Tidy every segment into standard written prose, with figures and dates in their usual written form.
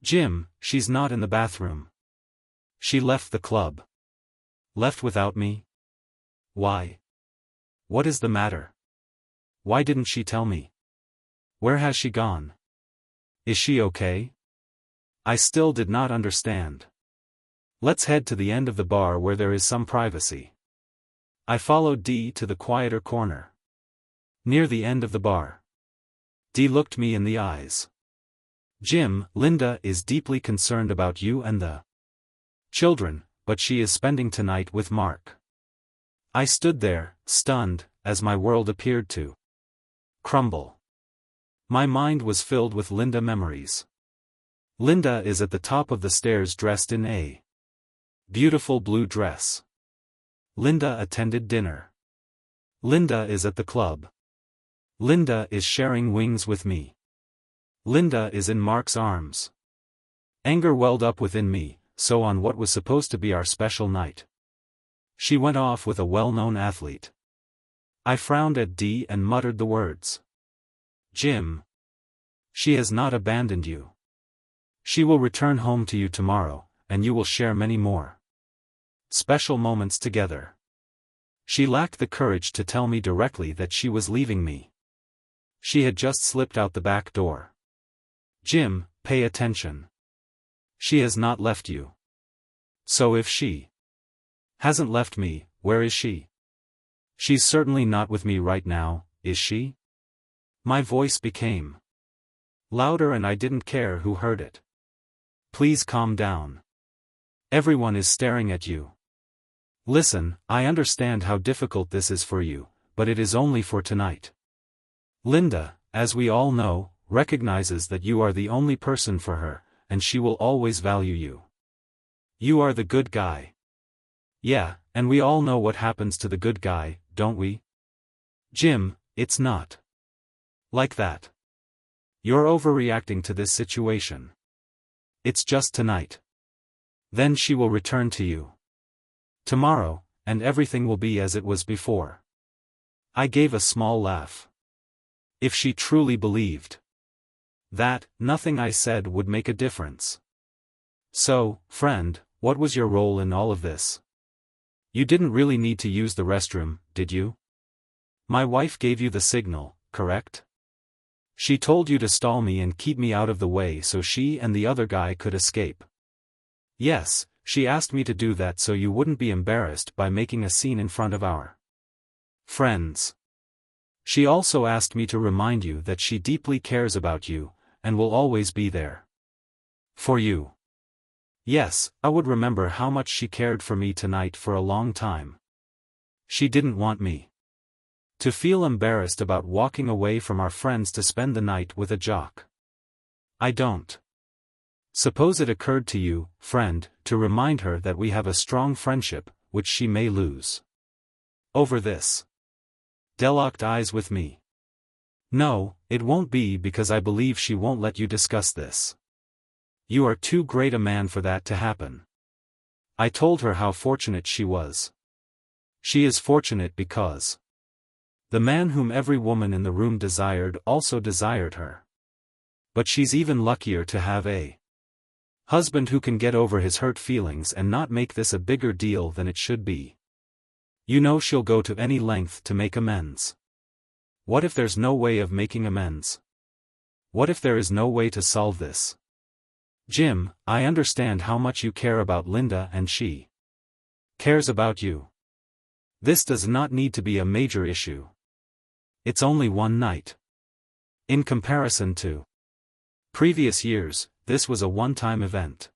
Jim, she's not in the bathroom. She left the club. Left without me? Why? What is the matter? Why didn't she tell me? Where has she gone? Is she okay? I still did not understand. Let's head to the end of the bar where there is some privacy. I followed Dee to the quieter corner. Near the end of the bar. Dee looked me in the eyes. Jim, Linda is deeply concerned about you and the children, but she is spending tonight with Mark. I stood there, stunned, as my world appeared to crumble. My mind was filled with Linda memories. Linda is at the top of the stairs dressed in a beautiful blue dress. Linda attended dinner. Linda is at the club. Linda is sharing wings with me. Linda is in Mark's arms. Anger welled up within me, so on what was supposed to be our special night. She went off with a well-known athlete. I frowned at Dee and muttered the words. Jim. She has not abandoned you. She will return home to you tomorrow, and you will share many more special moments together. She lacked the courage to tell me directly that she was leaving me. She had just slipped out the back door. Jim, pay attention. She has not left you. So if she hasn't left me, where is she? She's certainly not with me right now, is she? My voice became louder and I didn't care who heard it. Please calm down. Everyone is staring at you. Listen, I understand how difficult this is for you, but it is only for tonight. Linda, as we all know, recognizes that you are the only person for her, and she will always value you. You are the good guy. Yeah, and we all know what happens to the good guy, don't we? Jim, it's not like that. You're overreacting to this situation. It's just tonight. Then she will return to you tomorrow, and everything will be as it was before. I gave a small laugh. If she truly believed that, nothing I said would make a difference. So, friend, what was your role in all of this? You didn't really need to use the restroom, did you? My wife gave you the signal, correct? She told you to stall me and keep me out of the way so she and the other guy could escape. Yes, she asked me to do that so you wouldn't be embarrassed by making a scene in front of our friends. She also asked me to remind you that she deeply cares about you, and will always be there for you. Yes, I would remember how much she cared for me tonight for a long time. She didn't want me to feel embarrassed about walking away from our friends to spend the night with a jock. I don't. Suppose it occurred to you, friend, to remind her that we have a strong friendship, which she may lose over this. Dell locked eyes with me. No, it won't be because I believe she won't let you discuss this. You are too great a man for that to happen. I told her how fortunate she was. She is fortunate because the man whom every woman in the room desired also desired her. But she's even luckier to have a husband who can get over his hurt feelings and not make this a bigger deal than it should be. You know she'll go to any length to make amends. What if there's no way of making amends? What if there is no way to solve this? Jim, I understand how much you care about Linda and she cares about you. This does not need to be a major issue. It's only one night. In comparison to previous years, this was a one-time event.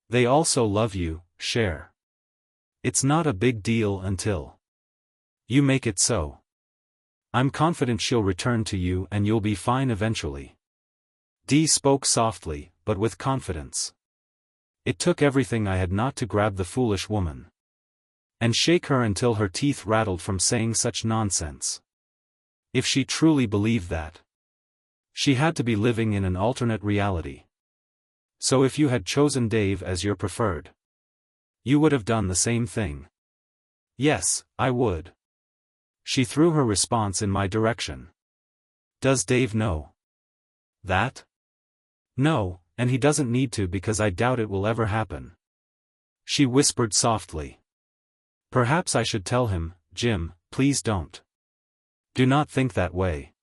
They also love you, Cher. It's not a big deal until you make it so. I'm confident she'll return to you and you'll be fine eventually. Dee spoke softly, but with confidence. It took everything I had not to grab the foolish woman and shake her until her teeth rattled from saying such nonsense. If she truly believed that, she had to be living in an alternate reality. So if you had chosen Dave as your preferred, you would have done the same thing. Yes, I would. She threw her response in my direction. Does Dave know that? No, And he doesn't need to because I doubt it will ever happen. She whispered softly. Perhaps I should tell him, Jim, please don't. Do not think that way.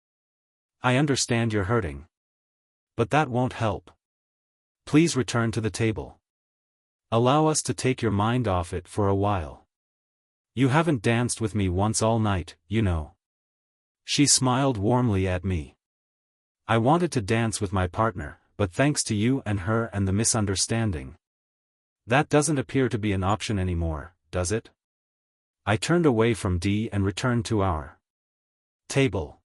I understand you're hurting. But that won't help. Please return to the table. Allow us to take your mind off it for a while. You haven't danced with me once all night, you know. She smiled warmly at me. I wanted to dance with my partner, but thanks to you and her and the misunderstanding. That doesn't appear to be an option anymore, does it? I turned away from Dee and returned to our table.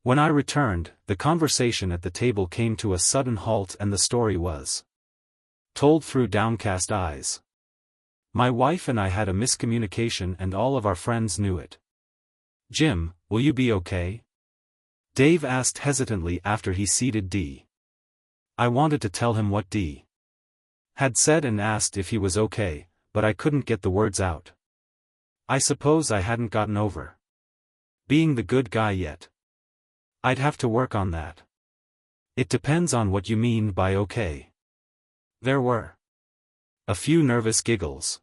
When I returned, the conversation at the table came to a sudden halt and the story was told through downcast eyes. My wife and I had a miscommunication and all of our friends knew it. Jim, will you be okay? Dave asked hesitantly after he seated Dee. I wanted to tell him what Dee had said and asked if he was okay, but I couldn't get the words out. I suppose I hadn't gotten over being the good guy yet. I'd have to work on that. It depends on what you mean by okay. There were a few nervous giggles.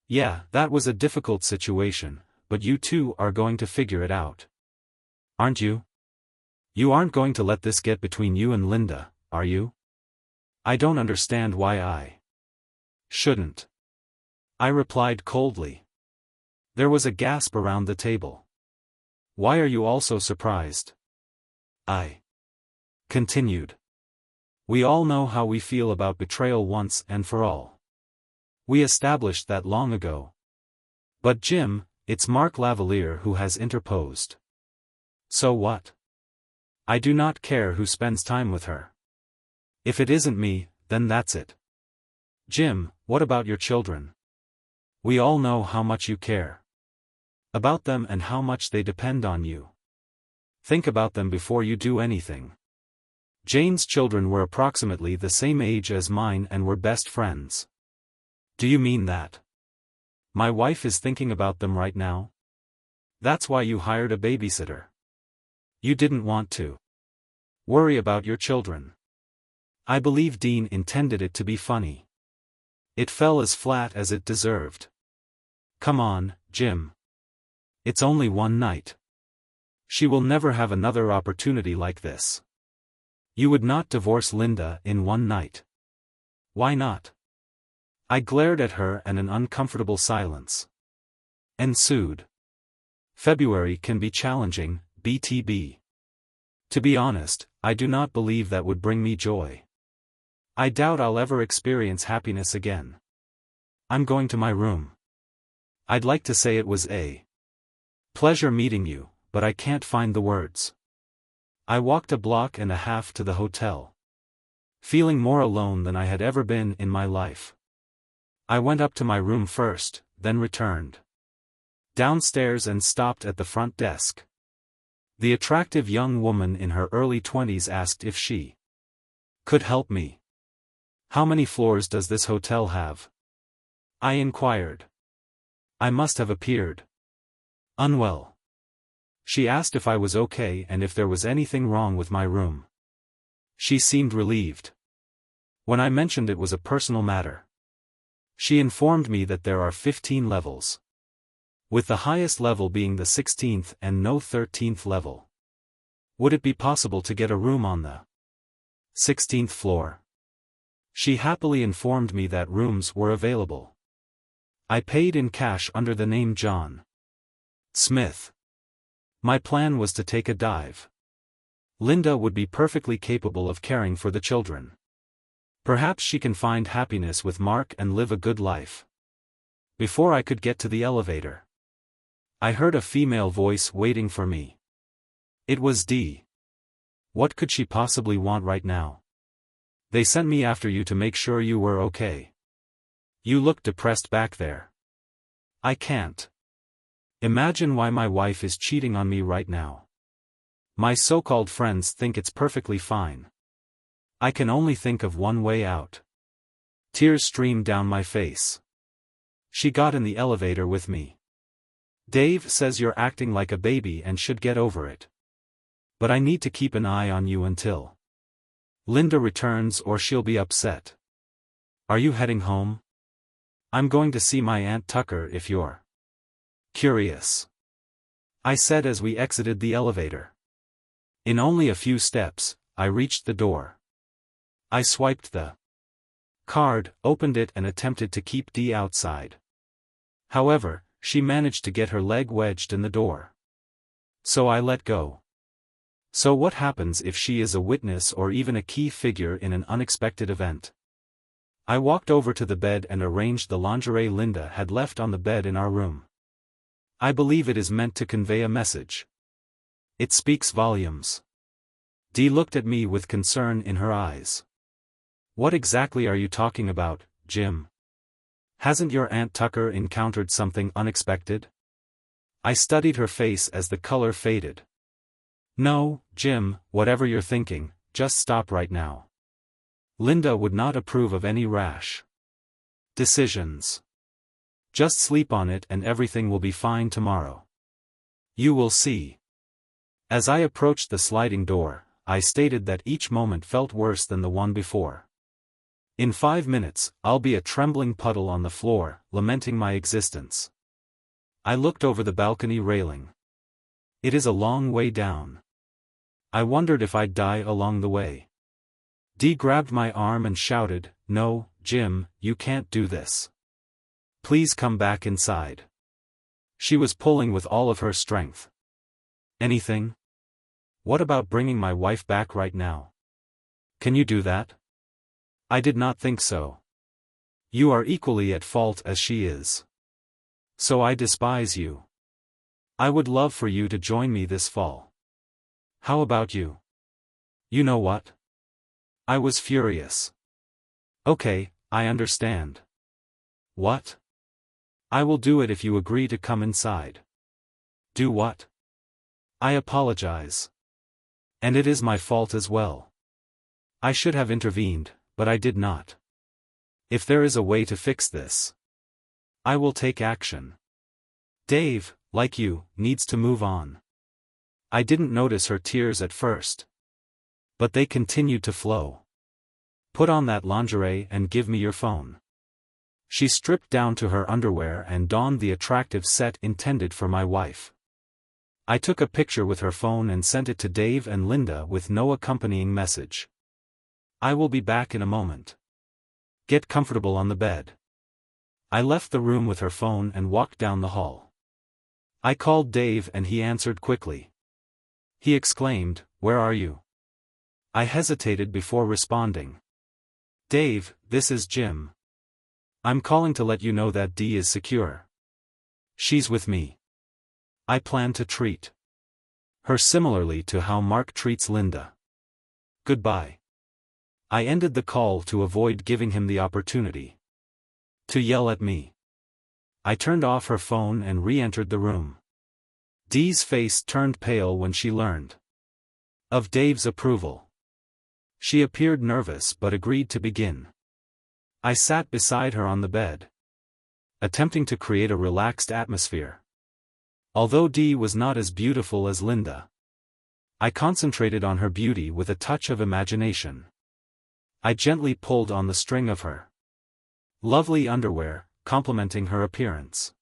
Yeah, that was a difficult situation, but you two are going to figure it out. Aren't you? You aren't going to let this get between you and Linda, are you? I don't understand why I shouldn't. I replied coldly. There was a gasp around the table. Why are you all so surprised? I continued. We all know how we feel about betrayal once and for all. We established that long ago. But Jim, it's Mark Lavalier who has interposed. So what? I do not care who spends time with her. If it isn't me, then that's it. Jim, what about your children? We all know how much you care about them and how much they depend on you. Think about them before you do anything. Jane's children were approximately the same age as mine and were best friends. Do you mean that? My wife is thinking about them right now? That's why you hired a babysitter. You didn't want to worry about your children. I believe Dean intended it to be funny. It fell as flat as it deserved. Come on, Jim. It's only one night. She will never have another opportunity like this. You would not divorce Linda in one night. Why not? I glared at her and an uncomfortable silence ensued. February can be challenging, BTB. To be honest, I do not believe that would bring me joy. I doubt I'll ever experience happiness again. I'm going to my room. I'd like to say it was a pleasure meeting you, but I can't find the words. I walked a block and a half to the hotel, feeling more alone than I had ever been in my life. I went up to my room first, then returned downstairs and stopped at the front desk. The attractive young woman in her early 20s asked if she could help me. How many floors does this hotel have? I inquired. I must have appeared unwell. She asked if I was okay and if there was anything wrong with my room. She seemed relieved when I mentioned it was a personal matter. She informed me that there are 15 levels, with the highest level being the 16th and no 13th level. Would it be possible to get a room on the 16th floor? She happily informed me that rooms were available. I paid in cash under the name John Smith. My plan was to take a dive. Linda would be perfectly capable of caring for the children. Perhaps she can find happiness with Mark and live a good life. Before I could get to the elevator, I heard a female voice waiting for me. It was Dee. What could she possibly want right now? They sent me after you to make sure you were okay. You look depressed back there. I can't imagine why my wife is cheating on me right now. My so-called friends think it's perfectly fine. I can only think of one way out. Tears streamed down my face. She got in the elevator with me. Dave says you're acting like a baby and should get over it. But I need to keep an eye on you until Linda returns or she'll be upset. Are you heading home? I'm going to see my Aunt Tucker if you're curious, I said as we exited the elevator. In only a few steps, I reached the door. I swiped the card, opened it and attempted to keep Dee outside. However, she managed to get her leg wedged in the door. So I let go. So what happens if she is a witness or even a key figure in an unexpected event? I walked over to the bed and arranged the lingerie Linda had left on the bed in our room. I believe it is meant to convey a message. It speaks volumes. Dee looked at me with concern in her eyes. What exactly are you talking about, Jim? Hasn't your Aunt Tucker encountered something unexpected? I studied her face as the color faded. No, Jim, whatever you're thinking, just stop right now. Linda would not approve of any rash decisions. Just sleep on it and everything will be fine tomorrow. You will see. As I approached the sliding door, I stated that each moment felt worse than the one before. In 5 minutes, I'll be a trembling puddle on the floor, lamenting my existence. I looked over the balcony railing. It is a long way down. I wondered if I'd die along the way. Dee grabbed my arm and shouted, "No, Jim, you can't do this. Please come back inside." She was pulling with all of her strength. Anything? What about bringing my wife back right now? Can you do that? I did not think so. You are equally at fault as she is. So I despise you. I would love for you to join me this fall. How about you? You know what? I was furious. Okay, I understand. What? I will do it if you agree to come inside. Do what? I apologize. And it is my fault as well. I should have intervened, but I did not. If there is a way to fix this, I will take action. Dave, like you, needs to move on. I didn't notice her tears at first. But they continued to flow. Put on that lingerie and give me your phone. She stripped down to her underwear and donned the attractive set intended for my wife. I took a picture with her phone and sent it to Dave and Linda with no accompanying message. I will be back in a moment. Get comfortable on the bed. I left the room with her phone and walked down the hall. I called Dave and he answered quickly. He exclaimed, "Where are you?" I hesitated before responding. Dave, this is Jim. I'm calling to let you know that Dee is secure. She's with me. I plan to treat her similarly to how Mark treats Linda. Goodbye. I ended the call to avoid giving him the opportunity to yell at me. I turned off her phone and re-entered the room. Dee's face turned pale when she learned of Dave's approval. She appeared nervous but agreed to begin. I sat beside her on the bed, attempting to create a relaxed atmosphere. Although Dee was not as beautiful as Linda, I concentrated on her beauty with a touch of imagination. I gently pulled on the string of her lovely underwear, complimenting her appearance.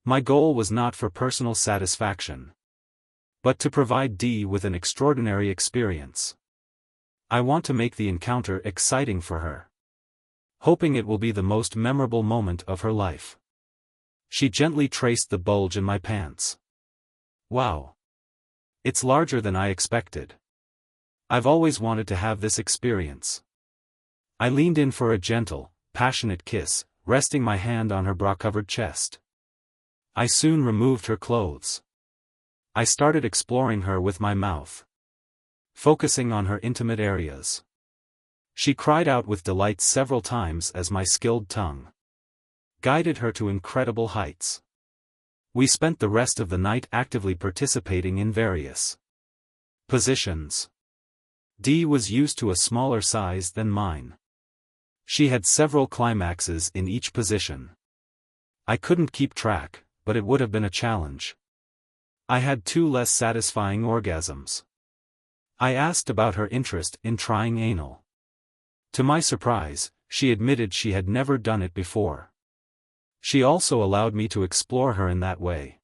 My goal was not for personal satisfaction, but to provide Dee with an extraordinary experience. I want to make the encounter exciting for her, hoping it will be the most memorable moment of her life. She gently traced the bulge in my pants. Wow! It's larger than I expected. I've always wanted to have this experience. I leaned in for a gentle, passionate kiss, resting my hand on her bra-covered chest. I soon removed her clothes. I started exploring her with my mouth, focusing on her intimate areas. She cried out with delight several times as my skilled tongue guided her to incredible heights. We spent the rest of the night actively participating in various positions. Dee was used to a smaller size than mine. She had several climaxes in each position. I couldn't keep track, but it would have been a challenge. I had 2 less satisfying orgasms. I asked about her interest in trying anal. To my surprise, she admitted she had never done it before. She also allowed me to explore her in that way.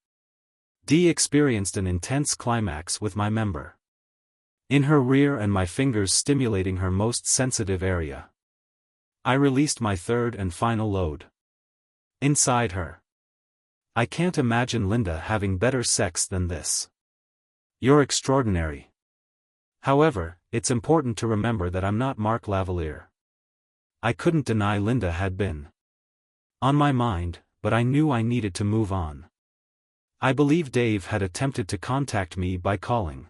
Dee experienced an intense climax with my member. In her rear and my fingers stimulating her most sensitive area. I released my third and final load. Inside her. I can't imagine Linda having better sex than this. You're extraordinary. However, it's important to remember that I'm not Mark Lavalier. I couldn't deny Linda had been on my mind, but I knew I needed to move on. I believe Dave had attempted to contact me by calling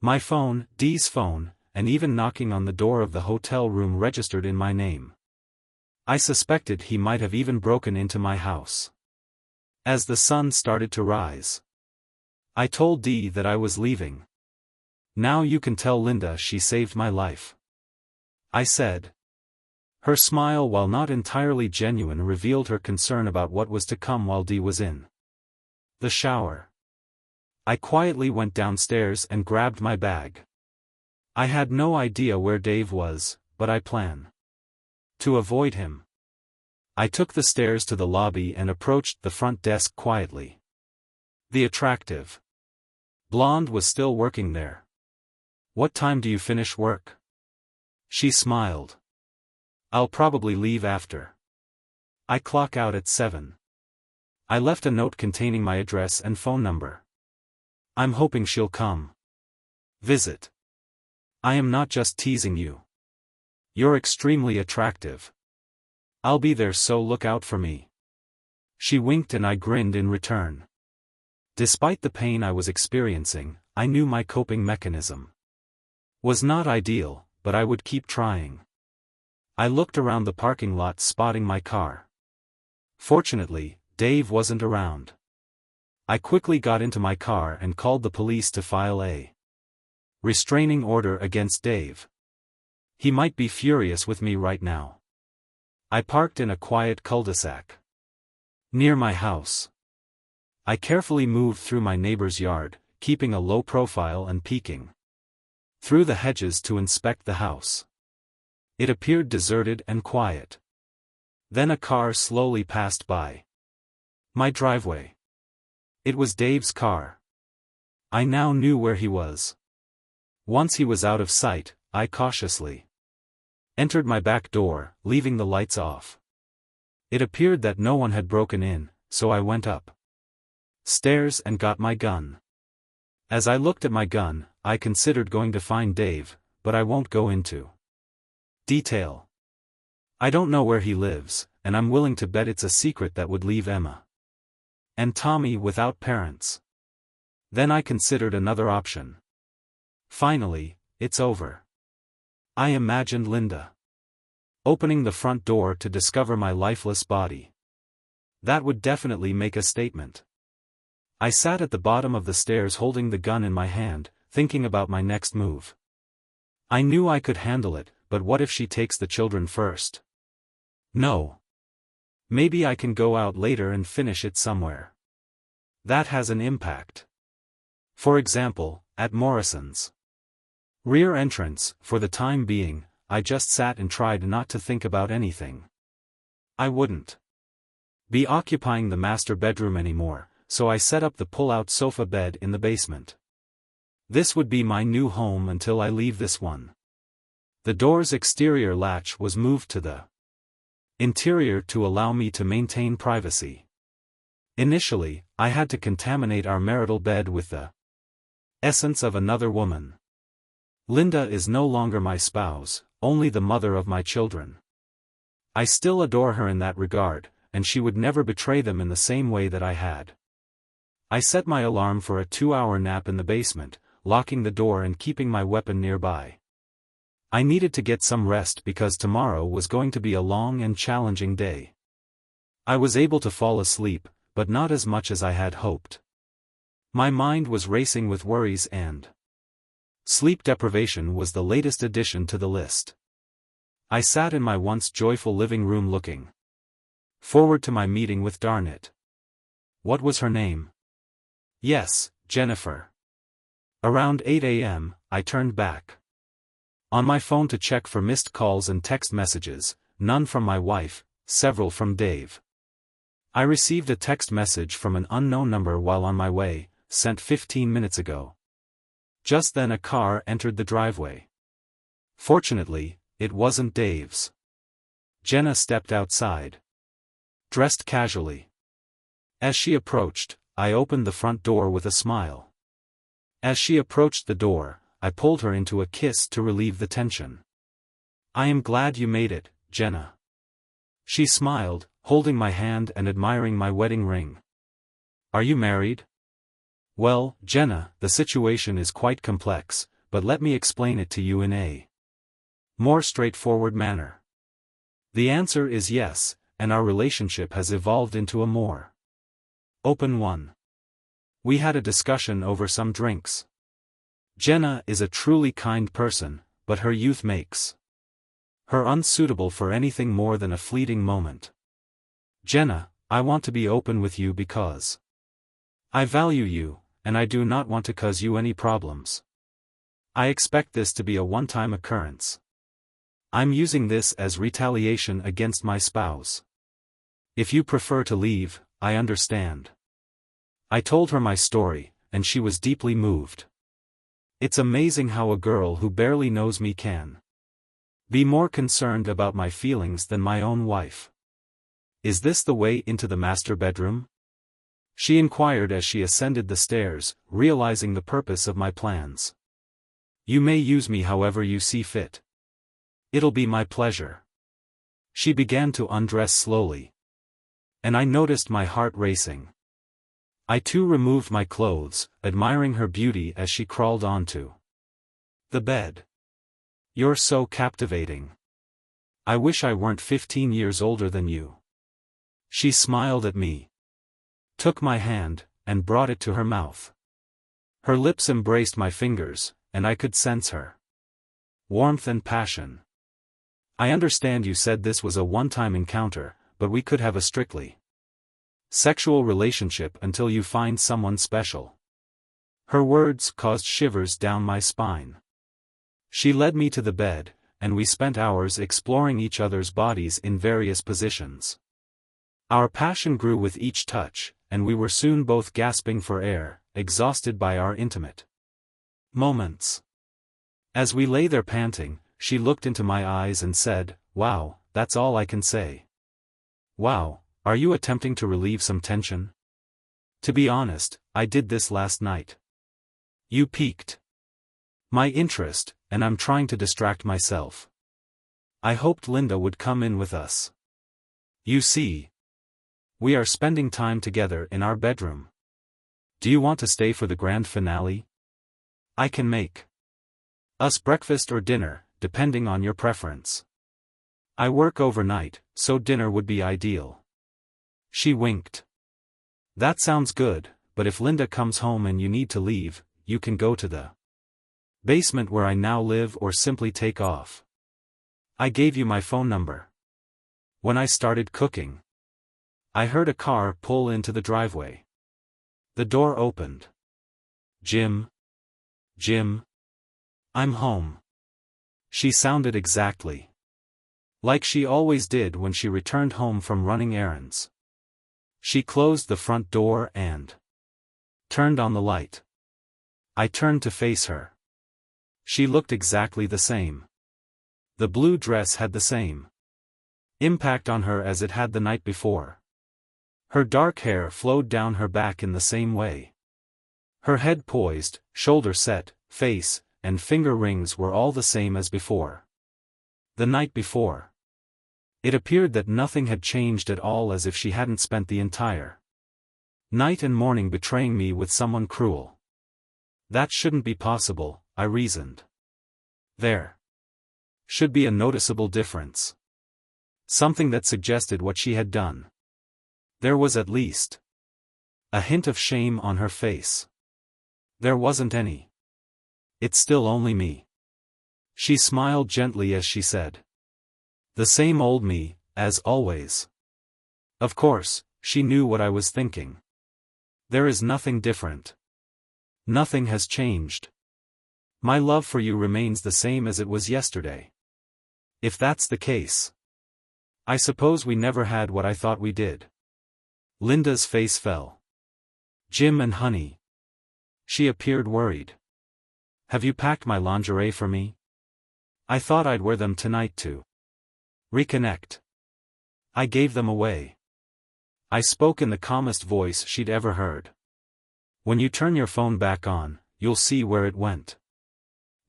my phone, Dee's phone, and even knocking on the door of the hotel room registered in my name. I suspected he might have even broken into my house. As the sun started to rise, I told Dee that I was leaving. Now you can tell Linda she saved my life, I said. Her smile, while not entirely genuine, revealed her concern about what was to come while Dee was in the shower. I quietly went downstairs and grabbed my bag. I had no idea where Dave was, but I planned to avoid him. I took the stairs to the lobby and approached the front desk quietly. The attractive blonde was still working there. What time do you finish work? She smiled. I'll probably leave after. I clock out at 7. I left a note containing my address and phone number. I'm hoping she'll come visit. I am not just teasing you. You're extremely attractive. I'll be there, so look out for me. She winked and I grinned in return. Despite the pain I was experiencing, I knew my coping mechanism was not ideal, but I would keep trying. I looked around the parking lot, spotting my car. Fortunately, Dave wasn't around. I quickly got into my car and called the police to file a restraining order against Dave. He might be furious with me right now. I parked in a quiet cul-de-sac near my house. I carefully moved through my neighbor's yard, keeping a low profile and peeking through the hedges to inspect the house. It appeared deserted and quiet. Then a car slowly passed by my driveway. It was Dave's car. I now knew where he was. Once he was out of sight, I cautiously entered my back door, leaving the lights off. It appeared that no one had broken in, so I went up stairs and got my gun. As I looked at my gun, I considered going to find Dave, but I won't go into detail. I don't know where he lives, and I'm willing to bet it's a secret that would leave Emma and Tommy without parents. Then I considered another option. Finally, it's over. I imagined Linda opening the front door to discover my lifeless body. That would definitely make a statement. I sat at the bottom of the stairs holding the gun in my hand, thinking about my next move. I knew I could handle it, but what if she takes the children first? No. Maybe I can go out later and finish it somewhere that has an impact. For example, at Morrison's rear entrance. For the time being, I just sat and tried not to think about anything. I wouldn't be occupying the master bedroom anymore, so I set up the pull-out sofa bed in the basement. This would be my new home until I leave this one. The door's exterior latch was moved to the interior to allow me to maintain privacy. Initially, I had to contaminate our marital bed with the essence of another woman. Linda is no longer my spouse, only the mother of my children. I still adore her in that regard, and she would never betray them in the same way that I had. I set my alarm for a 2-hour nap in the basement, locking the door and keeping my weapon nearby. I needed to get some rest because tomorrow was going to be a long and challenging day. I was able to fall asleep, but not as much as I had hoped. My mind was racing with worries, and sleep deprivation was the latest addition to the list. I sat in my once joyful living room looking forward to my meeting with Darnit. What was her name? Yes, Jennifer. Around 8 a.m., I turned back. On my phone to check for missed calls and text messages, none from my wife, several from Dave. I received a text message from an unknown number while on my way, sent 15 minutes ago. Just then a car entered the driveway. Fortunately, it wasn't Dave's. Jenna stepped outside. Dressed casually. As she approached, I opened the front door with a smile. As she approached the door, I pulled her into a kiss to relieve the tension. "I am glad you made it, Jenna." She smiled, holding my hand and admiring my wedding ring. "Are you married?" "Well, Jenna, the situation is quite complex, but let me explain it to you in a more straightforward manner. The answer is yes, and our relationship has evolved into a more open one. We had a discussion over some drinks. Jenna is a truly kind person, but her youth makes her unsuitable for anything more than a fleeting moment. Jenna, I want to be open with you because I value you, and I do not want to cause you any problems. I expect this to be a one-time occurrence. I'm using this as retaliation against my spouse. If you prefer to leave, I understand." I told her my story, and she was deeply moved. It's amazing how a girl who barely knows me can be more concerned about my feelings than my own wife. "Is this the way into the master bedroom?" she inquired as she ascended the stairs, realizing the purpose of my plans. "You may use me however you see fit." "It'll be my pleasure." She began to undress slowly. And I noticed my heart racing. I too removed my clothes, admiring her beauty as she crawled onto the bed. "You're so captivating. I wish I weren't 15 years older than you." She smiled at me, took my hand, and brought it to her mouth. Her lips embraced my fingers, and I could sense her warmth and passion. "I understand you said this was a one-time encounter, but we could have a strictly sexual relationship until you find someone special." Her words caused shivers down my spine. She led me to the bed, and we spent hours exploring each other's bodies in various positions. Our passion grew with each touch, and we were soon both gasping for air, exhausted by our intimate moments. As we lay there panting, she looked into my eyes and said, "Wow, that's all I can say." "Wow, are you attempting to relieve some tension?" "To be honest, I did this last night." "You piqued my interest, and I'm trying to distract myself. I hoped Linda would come in with us. You see, we are spending time together in our bedroom. Do you want to stay for the grand finale? I can make us breakfast or dinner, depending on your preference. I work overnight, so dinner would be ideal." She winked. "That sounds good, but if Linda comes home and you need to leave, you can go to the basement where I now live or simply take off. I gave you my phone number." When I started cooking, I heard a car pull into the driveway. The door opened. Jim, I'm home." She sounded exactly like she always did when she returned home from running errands. She closed the front door and turned on the light. I turned to face her. She looked exactly the same. The blue dress had the same impact on her as it had the night before. Her dark hair flowed down her back in the same way. Her head poised, shoulder set, face, and finger rings were all the same as before. The night before. It appeared that nothing had changed at all, as if she hadn't spent the entire night and morning betraying me with someone cruel. That shouldn't be possible, I reasoned. There should be a noticeable difference. Something that suggested what she had done. There was at least a hint of shame on her face. There wasn't any. "It's still only me." She smiled gently as she said. "The same old me, as always." Of course, she knew what I was thinking. There is nothing different. Nothing has changed. My love for you remains the same as it was yesterday. If that's the case, I suppose we never had what I thought we did. Linda's face fell. Jim and honey. She appeared worried. Have you packed my lingerie for me? I thought I'd wear them tonight to reconnect. I gave them away. I spoke in the calmest voice she'd ever heard. When you turn your phone back on, you'll see where it went.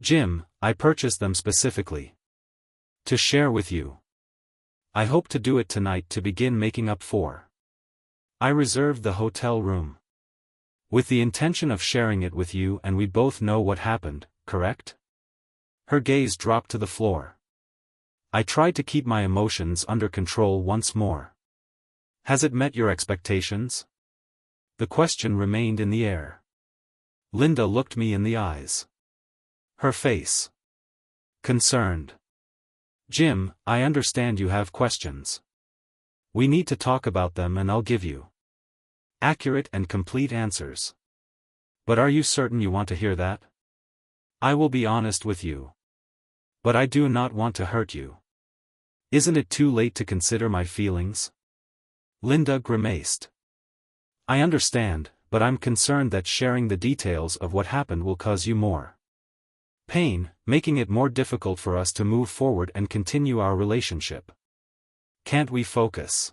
Jim, I purchased them specifically to share with you. I hope to do it tonight to begin making up for. I reserved the hotel room with the intention of sharing it with you, and we both know what happened, correct? Her gaze dropped to the floor. I tried to keep my emotions under control once more. Has it met your expectations? The question remained in the air. Linda looked me in the eyes. Her face concerned. Jim, I understand you have questions. We need to talk about them and I'll give you accurate and complete answers. But are you certain you want to hear that? I will be honest with you. But I do not want to hurt you. Isn't it too late to consider my feelings? Linda grimaced. I understand, but I'm concerned that sharing the details of what happened will cause you more pain, making it more difficult for us to move forward and continue our relationship. Can't we focus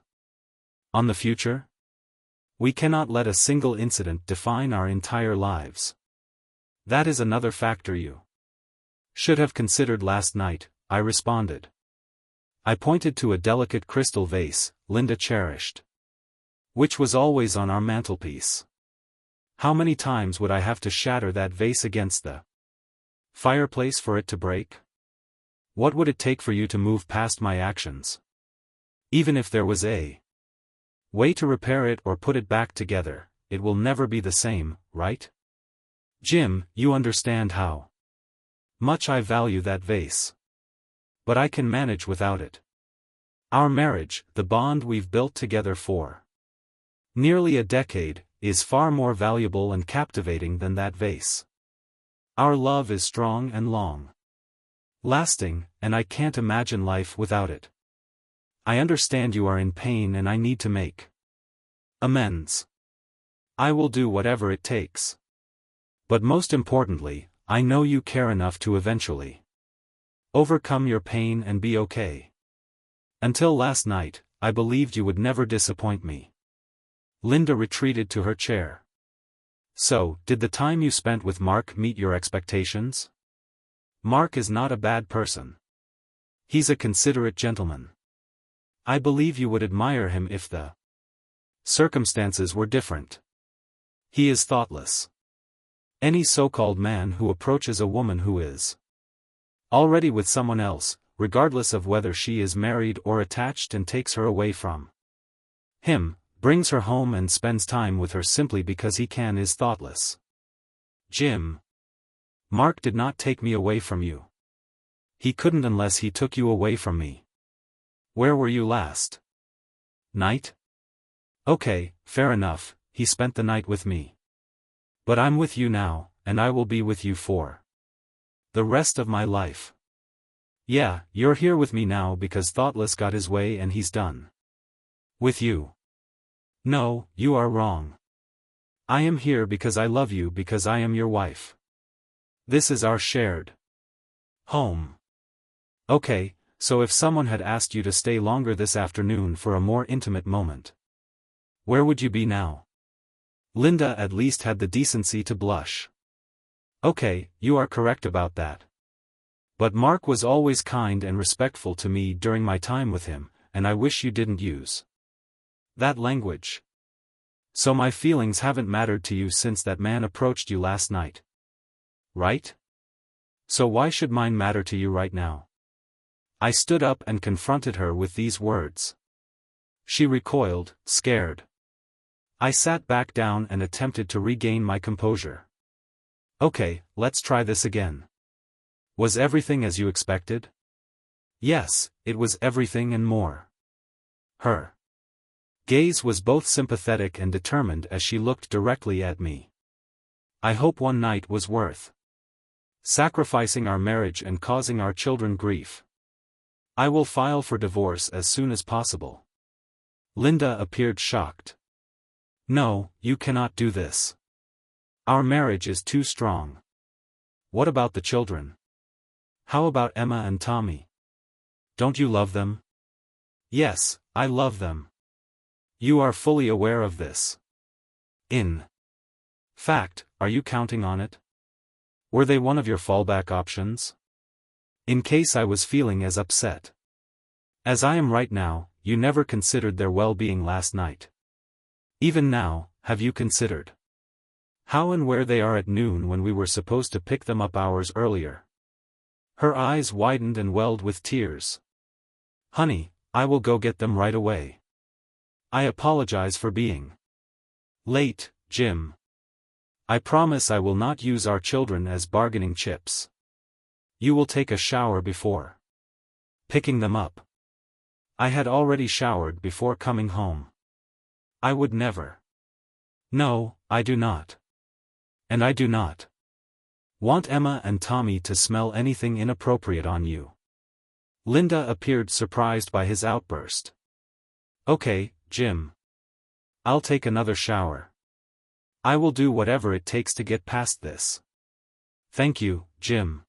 on the future? We cannot let a single incident define our entire lives. That is another factor you should have considered last night, I responded. I pointed to a delicate crystal vase Linda cherished, which was always on our mantelpiece. How many times would I have to shatter that vase against the fireplace for it to break? What would it take for you to move past my actions? Even if there was a way to repair it or put it back together, it will never be the same, right? Jim, you understand how much I value that vase. But I can manage without it. Our marriage, the bond we've built together for nearly a decade, is far more valuable and captivating than that vase. Our love is strong and long lasting, and I can't imagine life without it. I understand you are in pain and I need to make amends. I will do whatever it takes. But most importantly, I know you care enough to eventually overcome your pain and be okay. Until last night, I believed you would never disappoint me. Linda retreated to her chair. So, did the time you spent with Mark meet your expectations? Mark is not a bad person. He's a considerate gentleman. I believe you would admire him if the circumstances were different. He is thoughtless. Any so-called man who approaches a woman who is already with someone else, regardless of whether she is married or attached, and takes her away from him, brings her home and spends time with her simply because he can, is thoughtless. Jim. Mark did not take me away from you. He couldn't unless he took you away from me. Where were you last night? Okay, fair enough, he spent the night with me. But I'm with you now, and I will be with you for the rest of my life. Yeah, you're here with me now because Thoughtless got his way and he's done with you. No, you are wrong. I am here because I love you, because I am your wife. This is our shared home. Okay, so if someone had asked you to stay longer this afternoon for a more intimate moment, where would you be now? Linda at least had the decency to blush. Okay, you are correct about that. But Mark was always kind and respectful to me during my time with him, and I wish you didn't use that language. So my feelings haven't mattered to you since that man approached you last night. Right? So why should mine matter to you right now? I stood up and confronted her with these words. She recoiled, scared. I sat back down and attempted to regain my composure. Okay, let's try this again. Was everything as you expected? Yes, it was everything and more. Her gaze was both sympathetic and determined as she looked directly at me. I hope one night was worth sacrificing our marriage and causing our children grief. I will file for divorce as soon as possible. Linda appeared shocked. No, you cannot do this. Our marriage is too strong. What about the children? How about Emma and Tommy? Don't you love them? Yes, I love them. You are fully aware of this. In fact, are you counting on it? Were they one of your fallback options? In case I was feeling as upset as I am right now, you never considered their well-being last night. Even now, have you considered how and where they are at noon when we were supposed to pick them up hours earlier? Her eyes widened and welled with tears. Honey, I will go get them right away. I apologize for being late, Jim. I promise I will not use our children as bargaining chips. You will take a shower before picking them up. I had already showered before coming home. I would never. No, I do not. And I do not want Emma and Tommy to smell anything inappropriate on you. Linda appeared surprised by his outburst. Okay, Jim. I'll take another shower. I will do whatever it takes to get past this. Thank you, Jim.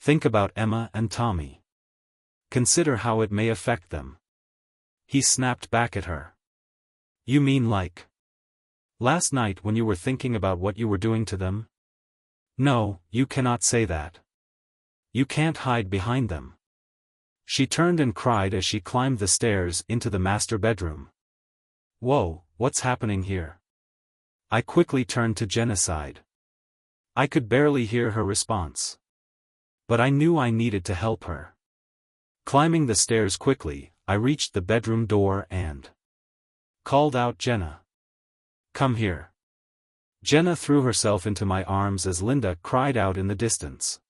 Think about Emma and Tommy. Consider how it may affect them. He snapped back at her. You mean like last night when you were thinking about what you were doing to them? No, you cannot say that. You can't hide behind them. She turned and cried as she climbed the stairs into the master bedroom. Whoa, what's happening here? I quickly turned to Genocide. I could barely hear her response. But I knew I needed to help her. Climbing the stairs quickly, I reached the bedroom door and called out Jenna. Come here. Jenna threw herself into my arms as Linda cried out in the distance.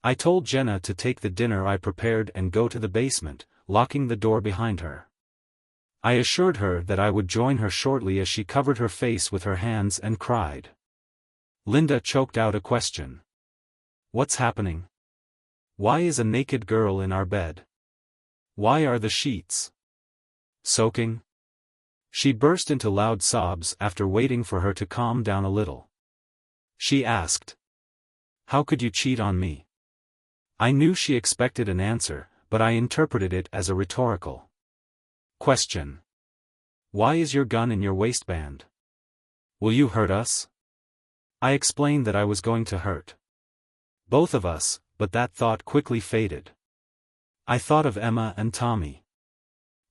I told Jenna to take the dinner I prepared and go to the basement, locking the door behind her. I assured her that I would join her shortly as she covered her face with her hands and cried. Linda choked out a question. What's happening? Why is a naked girl in our bed? Why are the sheets soaking? She burst into loud sobs after waiting for her to calm down a little. She asked, how could you cheat on me? I knew she expected an answer, but I interpreted it as a rhetorical question. Why is your gun in your waistband? Will you hurt us? I explained that I was going to hurt both of us, but that thought quickly faded. I thought of Emma and Tommy.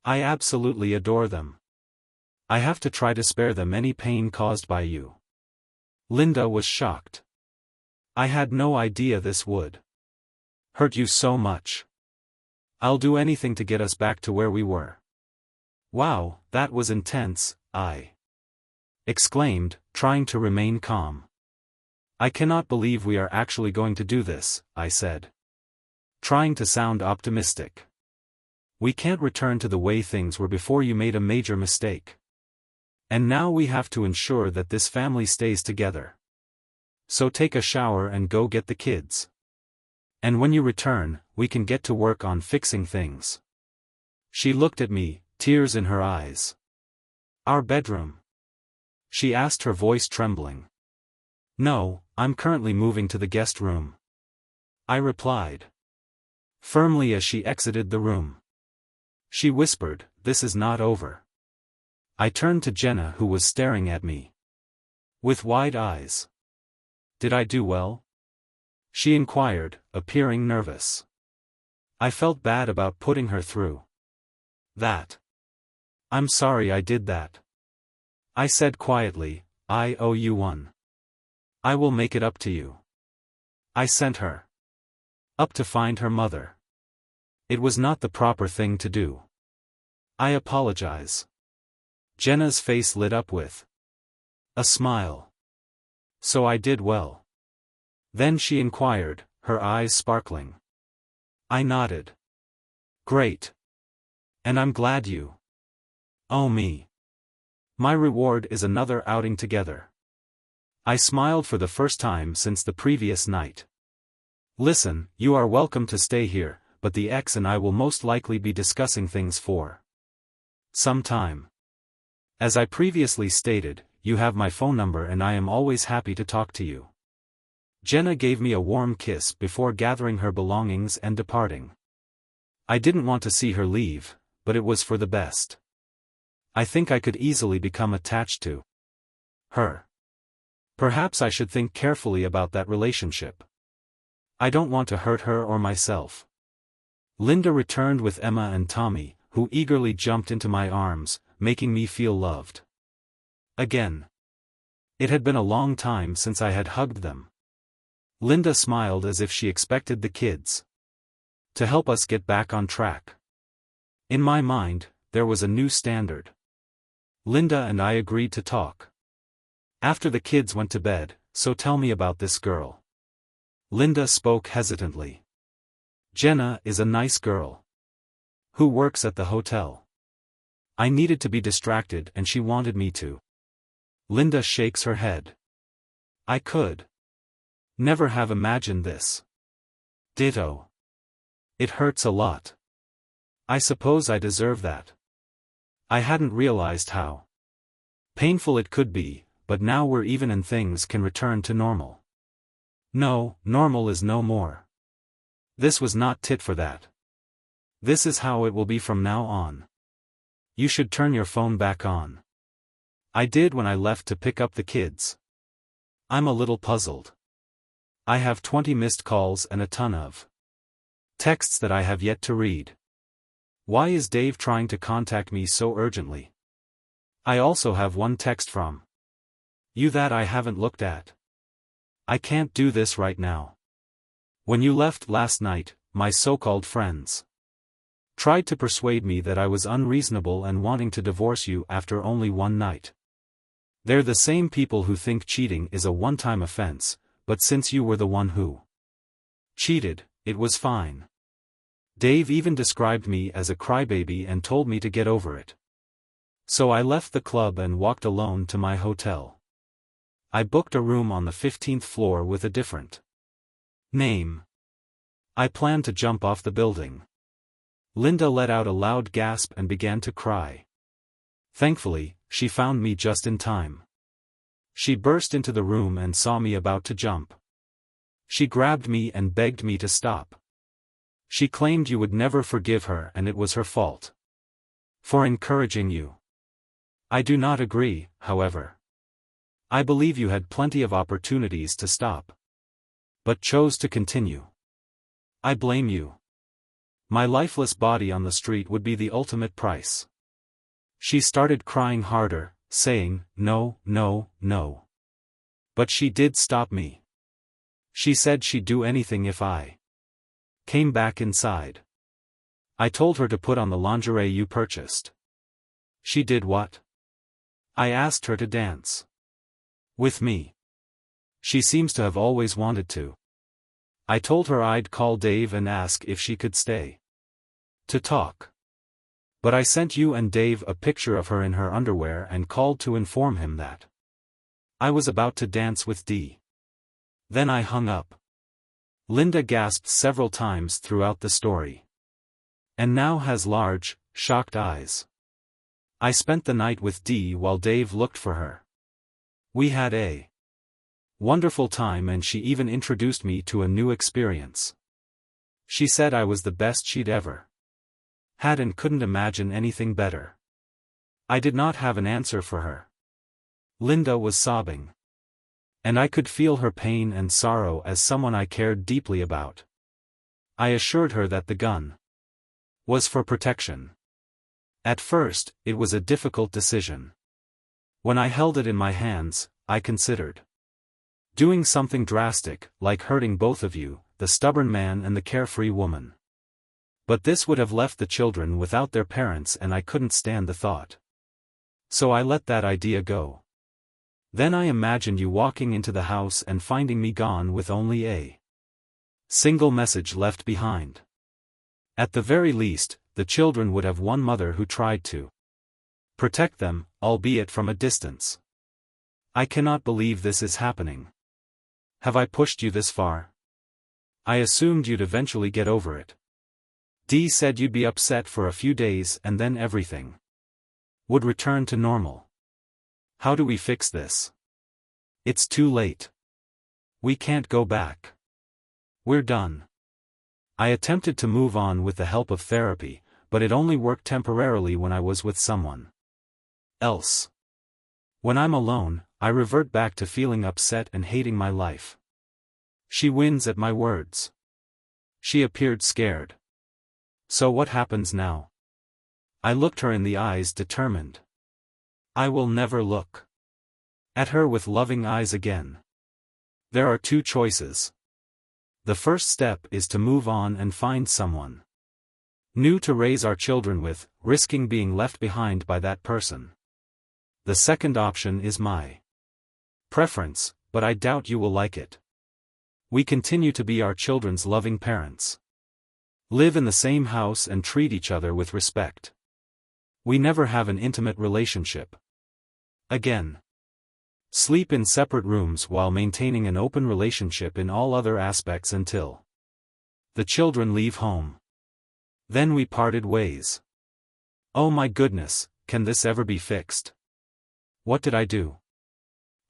I absolutely adore them. I have to try to spare them any pain caused by you. Linda was shocked. I had no idea this would hurt you so much. I'll do anything to get us back to where we were. Wow, that was intense, I exclaimed, trying to remain calm. I cannot believe we are actually going to do this, I said, trying to sound optimistic. We can't return to the way things were before you made a major mistake. And now we have to ensure that this family stays together. So take a shower and go get the kids. And when you return, we can get to work on fixing things. She looked at me, tears in her eyes. Our bedroom? She asked, her voice trembling. No, I'm currently moving to the guest room. I replied firmly as she exited the room. She whispered, this is not over. I turned to Jenna, who was staring at me with wide eyes. Did I do well? She inquired, appearing nervous. I felt bad about putting her through that. I'm sorry I did that. I said quietly, I owe you one. I will make it up to you. I sent her up to find her mother. It was not the proper thing to do. I apologize. Jenna's face lit up with a smile. So I did well? Then she inquired, her eyes sparkling. I nodded. Great. And I'm glad you owe me. My reward is another outing together. I smiled for the first time since the previous night. Listen, you are welcome to stay here, but the ex and I will most likely be discussing things for some time. As I previously stated, you have my phone number and I am always happy to talk to you. Jenna gave me a warm kiss before gathering her belongings and departing. I didn't want to see her leave, but it was for the best. I think I could easily become attached to her. Perhaps I should think carefully about that relationship. I don't want to hurt her or myself. Linda returned with Emma and Tommy, who eagerly jumped into my arms, making me feel loved again. It had been a long time since I had hugged them. Linda smiled as if she expected the kids to help us get back on track. In my mind, there was a new standard. Linda and I agreed to talk after the kids went to bed. So tell me about this girl. Linda spoke hesitantly. Jenna is a nice girl who works at the hotel. I needed to be distracted and she wanted me to. Linda shakes her head. I could never have imagined this. Ditto. It hurts a lot. I suppose I deserve that. I hadn't realized how painful it could be, but now we're even and things can return to normal. No, normal is no more. This was not tit for that. This is how it will be from now on. You should turn your phone back on. I did when I left to pick up the kids. I'm a little puzzled. I have 20 missed calls and a ton of texts that I have yet to read. Why is Dave trying to contact me so urgently? I also have one text from you that I haven't looked at. I can't do this right now. When you left last night, my so-called friends tried to persuade me that I was unreasonable and wanting to divorce you after only one night. They're the same people who think cheating is a one-time offense, but since you were the one who cheated, it was fine. Dave even described me as a crybaby and told me to get over it. So I left the club and walked alone to my hotel. I booked a room on the 15th floor with a different name. I planned to jump off the building. Linda let out a loud gasp and began to cry. Thankfully, she found me just in time. She burst into the room and saw me about to jump. She grabbed me and begged me to stop. She claimed you would never forgive her and it was her fault for encouraging you. I do not agree, however. I believe you had plenty of opportunities to stop, but chose to continue. I blame you. My lifeless body on the street would be the ultimate price. She started crying harder, saying, no, no, no. But she did stop me. She said she'd do anything if I came back inside. I told her to put on the lingerie you purchased. She did what? I asked her to dance with me. She seems to have always wanted to. I told her I'd call Dave and ask if she could stay to talk. But I sent you and Dave a picture of her in her underwear and called to inform him that I was about to dance with Dee. Then I hung up. Linda gasped several times throughout the story. And now has large, shocked eyes. I spent the night with Dee while Dave looked for her. We had a wonderful time and she even introduced me to a new experience. She said I was the best she'd ever had and couldn't imagine anything better. I did not have an answer for her. Linda was sobbing. And I could feel her pain and sorrow as someone I cared deeply about. I assured her that the gun was for protection. At first, it was a difficult decision. When I held it in my hands, I considered doing something drastic, like hurting both of you, the stubborn man and the carefree woman. But this would have left the children without their parents and I couldn't stand the thought. So I let that idea go. Then I imagined you walking into the house and finding me gone with only a single message left behind. At the very least, the children would have one mother who tried to protect them, albeit from a distance. I cannot believe this is happening. Have I pushed you this far? I assumed you'd eventually get over it. Dee said you'd be upset for a few days and then everything would return to normal. How do we fix this? It's too late. We can't go back. We're done. I attempted to move on with the help of therapy, but it only worked temporarily when I was with someone else. When I'm alone, I revert back to feeling upset and hating my life. She wins at my words. She appeared scared. So what happens now? I looked her in the eyes, determined. I will never look at her with loving eyes again. There are two choices. The first step is to move on and find someone new to raise our children with, risking being left behind by that person. The second option is my preference, but I doubt you will like it. We continue to be our children's loving parents. Live in the same house and treat each other with respect. We never have an intimate relationship again. Sleep in separate rooms while maintaining an open relationship in all other aspects until the children leave home. Then we parted ways. Oh my goodness, can this ever be fixed? What did I do?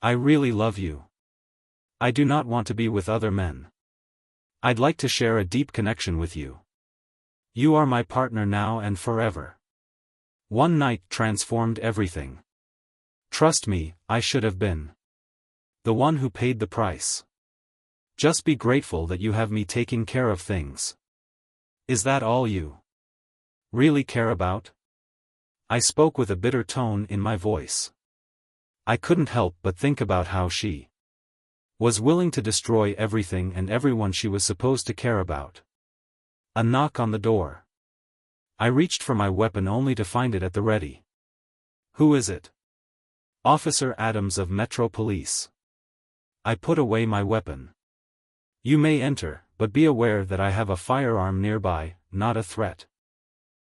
I really love you. I do not want to be with other men. I'd like to share a deep connection with you. You are my partner now and forever. One night transformed everything. Trust me, I should have been the one who paid the price. Just be grateful that you have me taking care of things. Is that all you really care about? I spoke with a bitter tone in my voice. I couldn't help but think about how she was willing to destroy everything and everyone she was supposed to care about. A knock on the door. I reached for my weapon only to find it at the ready. Who is it? Officer Adams of Metro Police. I put away my weapon. You may enter, but be aware that I have a firearm nearby, not a threat.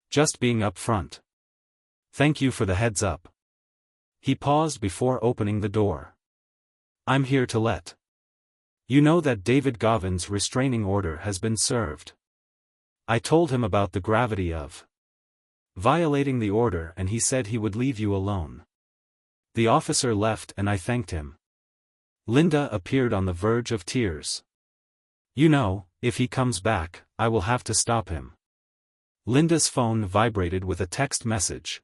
Just being upfront. Thank you for the heads up. He paused before opening the door. I'm here to let you know that David Govin's restraining order has been served. I told him about the gravity of violating the order and he said he would leave you alone. The officer left and I thanked him. Linda appeared on the verge of tears. You know, if he comes back, I will have to stop him. Linda's phone vibrated with a text message.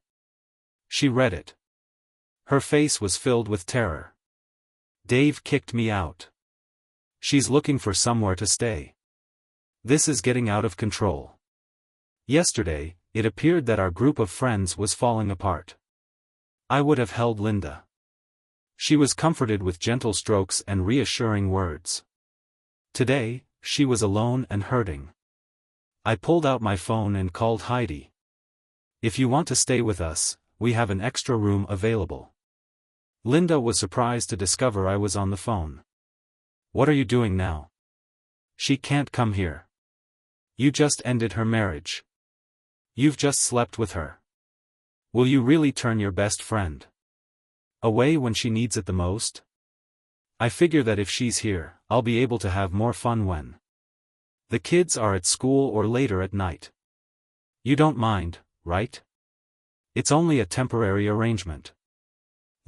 She read it. Her face was filled with terror. Dave kicked me out. She's looking for somewhere to stay. This is getting out of control. Yesterday, it appeared that our group of friends was falling apart. I would have held Linda. She was comforted with gentle strokes and reassuring words. Today, she was alone and hurting. I pulled out my phone and called Heidi. If you want to stay with us, we have an extra room available. Linda was surprised to discover I was on the phone. What are you doing now? She can't come here. You just ended her marriage. You've just slept with her. Will you really turn your best friend away when she needs it the most? I figure that if she's here, I'll be able to have more fun when the kids are at school or later at night. You don't mind, right? It's only a temporary arrangement.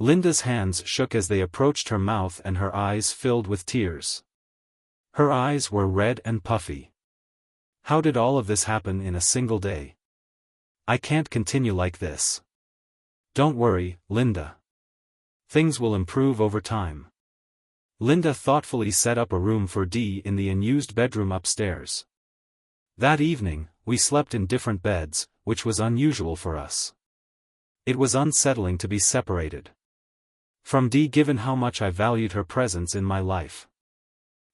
Linda's hands shook as they approached her mouth and her eyes filled with tears. Her eyes were red and puffy. How did all of this happen in a single day? I can't continue like this. Don't worry, Linda. Things will improve over time. Linda thoughtfully set up a room for Dee in the unused bedroom upstairs. That evening, we slept in different beds, which was unusual for us. It was unsettling to be separated from Dee given how much I valued her presence in my life.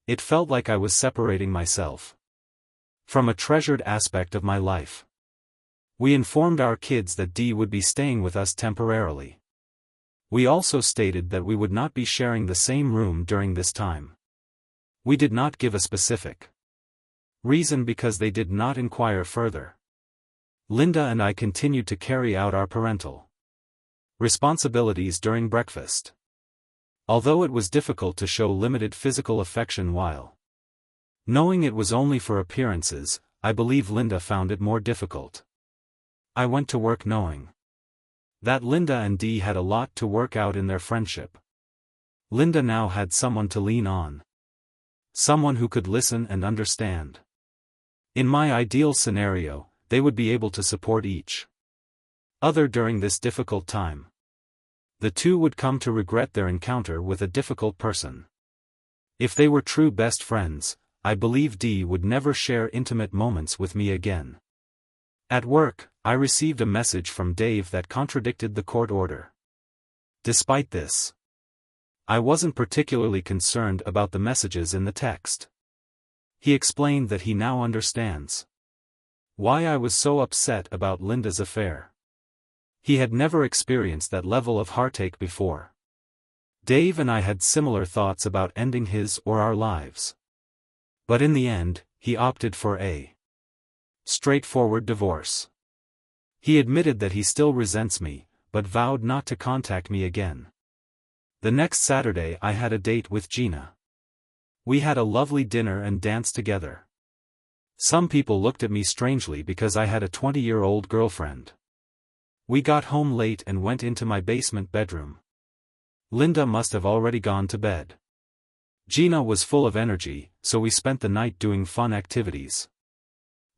It felt like I was separating myself from a treasured aspect of my life. We informed our kids that Dee would be staying with us temporarily. We also stated that we would not be sharing the same room during this time. We did not give a specific reason because they did not inquire further. Linda and I continued to carry out our parental responsibilities during breakfast. Although it was difficult to show limited physical affection while Knowing it was only for appearances, I believe Linda found it more difficult. I went to work knowing that Linda and Dee had a lot to work out in their friendship. Linda now had someone to lean on. Someone who could listen and understand. In my ideal scenario, they would be able to support each other during this difficult time. The two would come to regret their encounter with a difficult person. If they were true best friends, I believe Dee would never share intimate moments with me again. At work, I received a message from Dave that contradicted the court order. Despite this, I wasn't particularly concerned about the messages in the text. He explained that he now understands why I was so upset about Linda's affair. He had never experienced that level of heartache before. Dave and I had similar thoughts about ending his or our lives. But in the end, he opted for a straightforward divorce. He admitted that he still resents me, but vowed not to contact me again. The next Saturday I had a date with Gina. We had a lovely dinner and danced together. Some people looked at me strangely because I had a 20-year-old girlfriend. We got home late and went into my basement bedroom. Linda must have already gone to bed. Gina was full of energy, so we spent the night doing fun activities.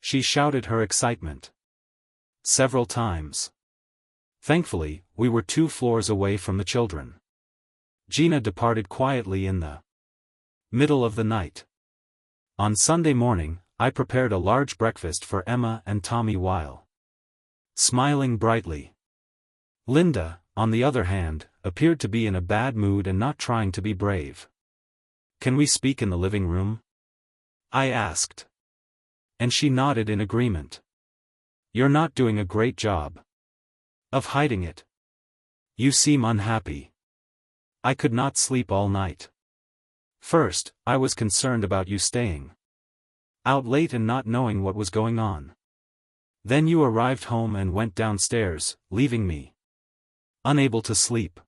She shouted her excitement several times. Thankfully, we were 2 floors away from the children. Gina departed quietly in the middle of the night. On Sunday morning, I prepared a large breakfast for Emma and Tommy while smiling brightly. Linda, on the other hand, appeared to be in a bad mood and not trying to be brave. "Can we speak in the living room?" I asked. And she nodded in agreement. "You're not doing a great job of hiding it. You seem unhappy." I could not sleep all night. First, I was concerned about you staying out late and not knowing what was going on. Then you arrived home and went downstairs, leaving me unable to sleep.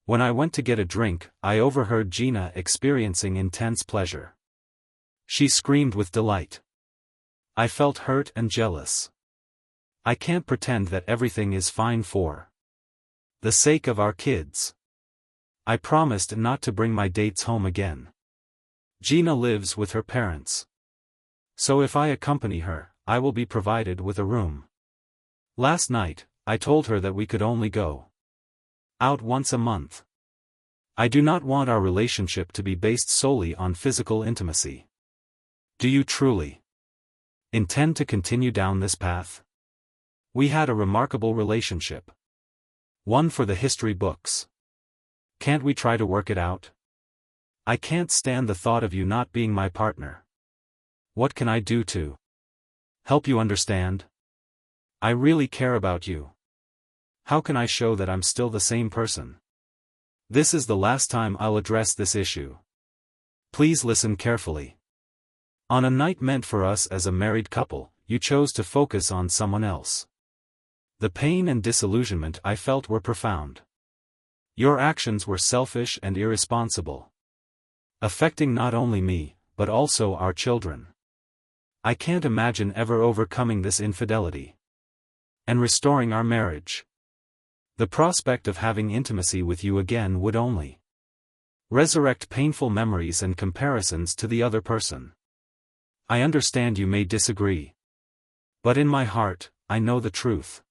When I went to get a drink, I overheard Gina experiencing intense pleasure. She screamed with delight. I felt hurt and jealous. I can't pretend that everything is fine for the sake of our kids. I promised not to bring my dates home again. Gina lives with her parents. So if I accompany her, I will be provided with a room. Last night, I told her that we could only go out once a month. I do not want our relationship to be based solely on physical intimacy. Do you truly intend to continue down this path? We had a remarkable relationship. One for the history books. Can't we try to work it out? I can't stand the thought of you not being my partner. What can I do to help you understand? I really care about you. How can I show that I'm still the same person? This is the last time I'll address this issue. Please listen carefully. On a night meant for us as a married couple, you chose to focus on someone else. The pain and disillusionment I felt were profound. Your actions were selfish and irresponsible, affecting not only me, but also our children. I can't imagine ever overcoming this infidelity and restoring our marriage. The prospect of having intimacy with you again would only resurrect painful memories and comparisons to the other person. I understand you may disagree. But in my heart, I know the truth.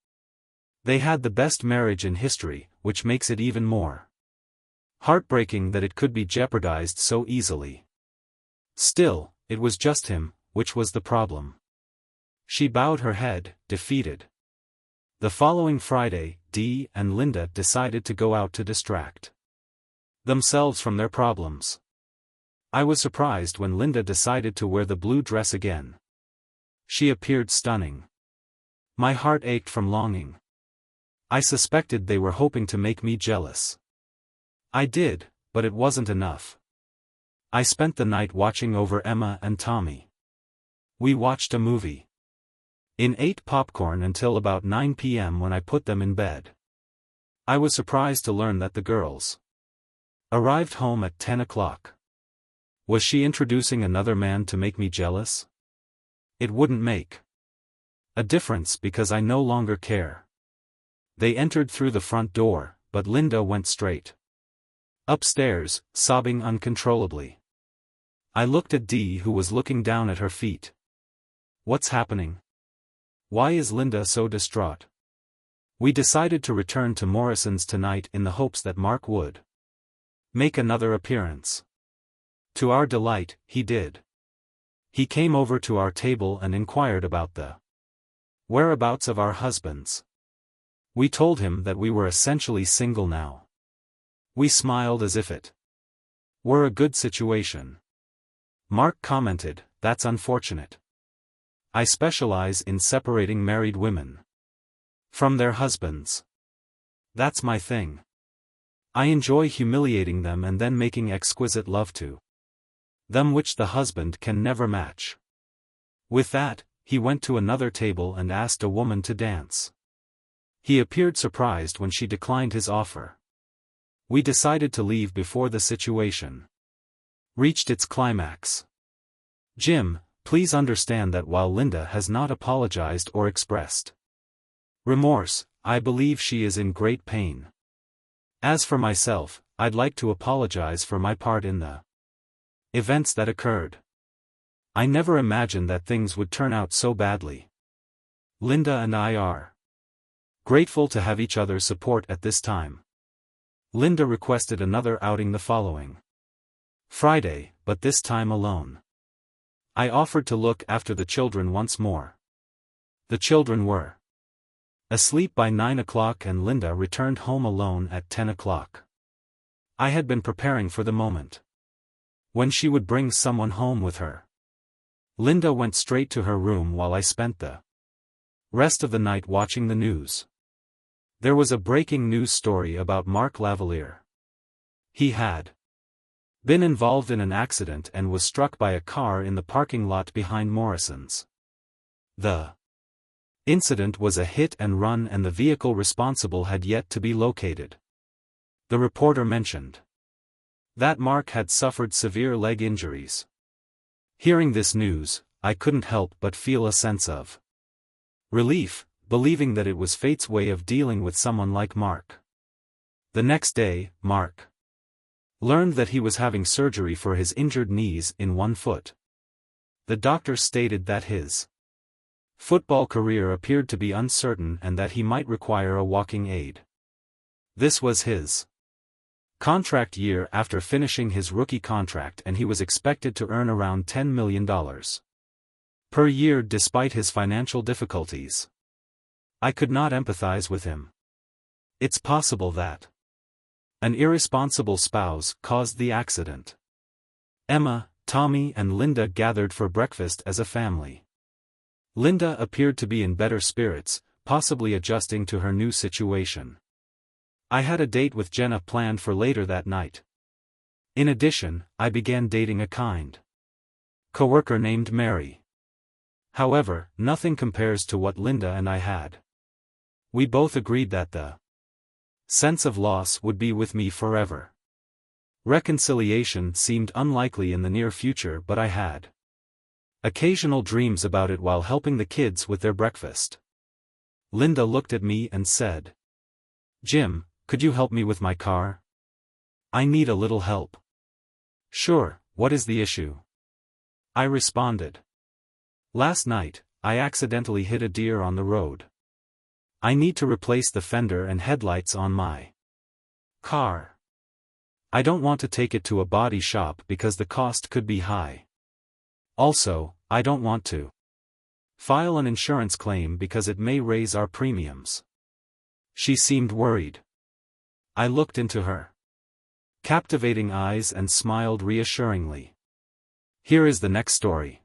They had the best marriage in history, which makes it even more heartbreaking that it could be jeopardized so easily. Still, it was just him, which was the problem. She bowed her head, defeated. The following Friday, Dee and Linda decided to go out to distract themselves from their problems. I was surprised when Linda decided to wear the blue dress again. She appeared stunning. My heart ached from longing. I suspected they were hoping to make me jealous. I did, but it wasn't enough. I spent the night watching over Emma and Tommy. We watched a movie and ate popcorn until about 9 p.m. when I put them in bed. I was surprised to learn that the girls arrived home at 10 o'clock. Was she introducing another man to make me jealous? It wouldn't make a difference because I no longer care. They entered through the front door, but Linda went straight upstairs, sobbing uncontrollably. I looked at Dee, who was looking down at her feet. What's happening? Why is Linda so distraught? We decided to return to Morrison's tonight in the hopes that Mark would make another appearance. To our delight, he did. He came over to our table and inquired about the whereabouts of our husbands. We told him that we were essentially single now. We smiled as if it were a good situation. Mark commented, "That's unfortunate. I specialize in separating married women from their husbands. That's my thing. I enjoy humiliating them and then making exquisite love to them which the husband can never match." With that, he went to another table and asked a woman to dance. He appeared surprised when she declined his offer. We decided to leave before the situation reached its climax. Jim, please understand that while Linda has not apologized or expressed remorse, I believe she is in great pain. As for myself, I'd like to apologize for my part in the events that occurred. I never imagined that things would turn out so badly. Linda and I are grateful to have each other's support at this time. Linda requested another outing the following Friday, but this time alone. I offered to look after the children once more. The children were asleep by 9 o'clock and Linda returned home alone at 10 o'clock. I had been preparing for the moment when she would bring someone home with her. Linda went straight to her room while I spent the rest of the night watching the news. There was a breaking news story about Mark Lavalier. He had been involved in an accident and was struck by a car in the parking lot behind Morrison's. The incident was a hit and run and the vehicle responsible had yet to be located. The reporter mentioned that Mark had suffered severe leg injuries. Hearing this news, I couldn't help but feel a sense of relief, believing that it was fate's way of dealing with someone like Mark. The next day, Mark learned that he was having surgery for his injured knees in one foot. The doctor stated that his football career appeared to be uncertain and that he might require a walking aid. This was his contract year after finishing his rookie contract and he was expected to earn around $10 million per year despite his financial difficulties. I could not empathize with him. It's possible that an irresponsible spouse caused the accident. Emma, Tommy and Linda gathered for breakfast as a family. Linda appeared to be in better spirits, possibly adjusting to her new situation. I had a date with Jenna planned for later that night. In addition, I began dating a kind coworker named Mary. However, nothing compares to what Linda and I had. We both agreed that the sense of loss would be with me forever. Reconciliation seemed unlikely in the near future, but I had occasional dreams about it while helping the kids with their breakfast. Linda looked at me and said, "Jim, could you help me with my car? I need a little help." "Sure, what is the issue?" I responded. "Last night, I accidentally hit a deer on the road. I need to replace the fender and headlights on my car. I don't want to take it to a body shop because the cost could be high. Also, I don't want to file an insurance claim because it may raise our premiums." She seemed worried. I looked into her captivating eyes and smiled reassuringly. Here is the next story.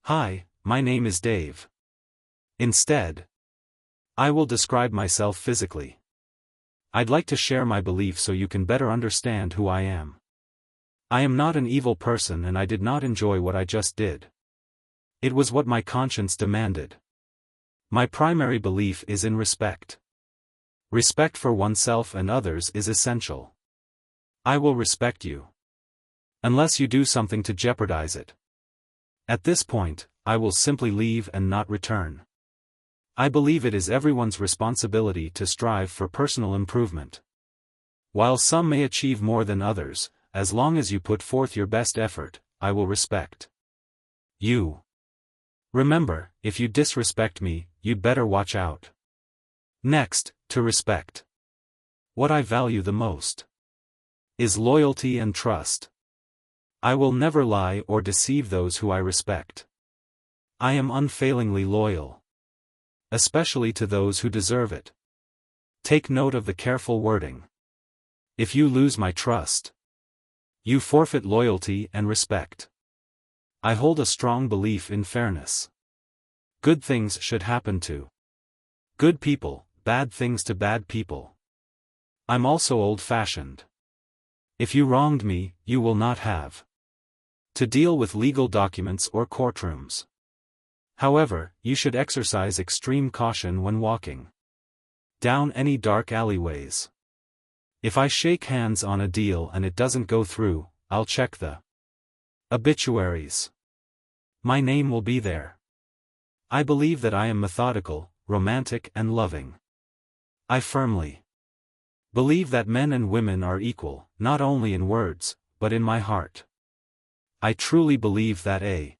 "Hi, my name is Dave. Instead, I will describe myself physically. I'd like to share my belief so you can better understand who I am. I am not an evil person and I did not enjoy what I just did. It was what my conscience demanded. My primary belief is in respect. Respect for oneself and others is essential. I will respect you. Unless you do something to jeopardize it. At this point, I will simply leave and not return. I believe it is everyone's responsibility to strive for personal improvement. While some may achieve more than others, as long as you put forth your best effort, I will respect you. Remember, if you disrespect me, you'd better watch out. Next, to respect. What I value the most is loyalty and trust. I will never lie or deceive those who I respect. I am unfailingly loyal, especially to those who deserve it. Take note of the careful wording. If you lose my trust, you forfeit loyalty and respect. I hold a strong belief in fairness. Good things should happen to good people, bad things to bad people. I'm also old-fashioned. If you wronged me, you will not have to deal with legal documents or courtrooms. However, you should exercise extreme caution when walking down any dark alleyways. If I shake hands on a deal and it doesn't go through, I'll check the obituaries. My name will be there. I believe that I am methodical, romantic and loving. I firmly believe that men and women are equal, not only in words, but in my heart. I truly believe that a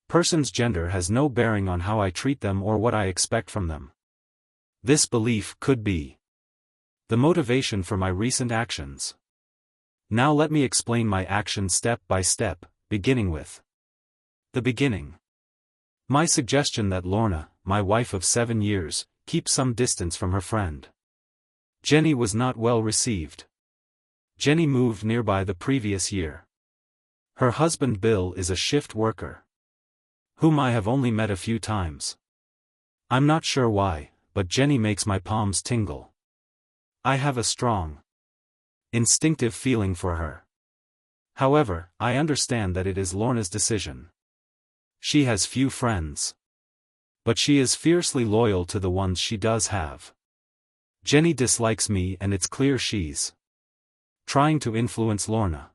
person's gender has no bearing on how I treat them or what I expect from them. This belief could be the motivation for my recent actions. Now let me explain my actions step by step, beginning with the beginning. My suggestion that Lorna, my wife of 7 years, keep some distance from her friend Jenny was not well received. Jenny moved nearby the previous year. Her husband Bill is a shift worker, whom I have only met a few times. I'm not sure why, but Jenny makes my palms tingle. I have a strong, instinctive feeling for her. However, I understand that it is Lorna's decision. She has few friends, but she is fiercely loyal to the ones she does have. Jenny dislikes me and it's clear she's trying to influence Lorna.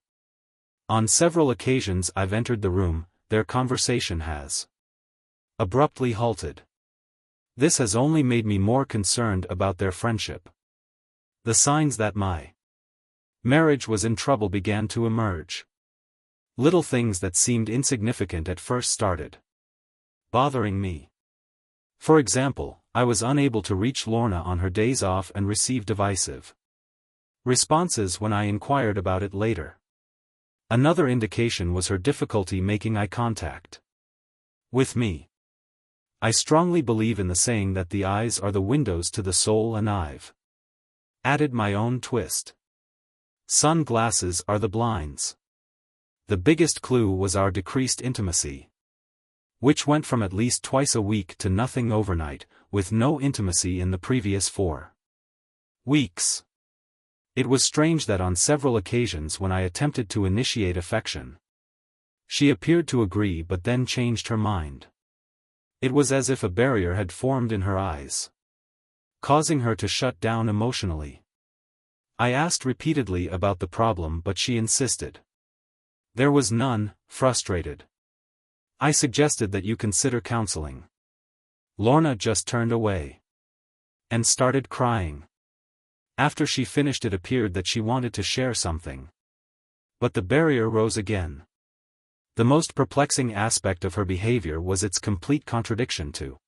On several occasions I've entered the room, their conversation has abruptly halted. This has only made me more concerned about their friendship. The signs that my marriage was in trouble began to emerge. Little things that seemed insignificant at first started bothering me. For example, I was unable to reach Lorna on her days off and receive divisive responses when I inquired about it later. Another indication was her difficulty making eye contact with me. I strongly believe in the saying that the eyes are the windows to the soul, and I've added my own twist. Sunglasses are the blinds. The biggest clue was our decreased intimacy, which went from at least twice a week to nothing overnight, with no intimacy in the previous 4 weeks. It was strange that on several occasions when I attempted to initiate affection, she appeared to agree but then changed her mind. It was as if a barrier had formed in her eyes, causing her to shut down emotionally. I asked repeatedly about the problem but she insisted there was none. Frustrated, I suggested that you consider counseling. Lorna just turned away and started crying. After she finished, it appeared that she wanted to share something, but the barrier rose again. The most perplexing aspect of her behavior was its complete contradiction to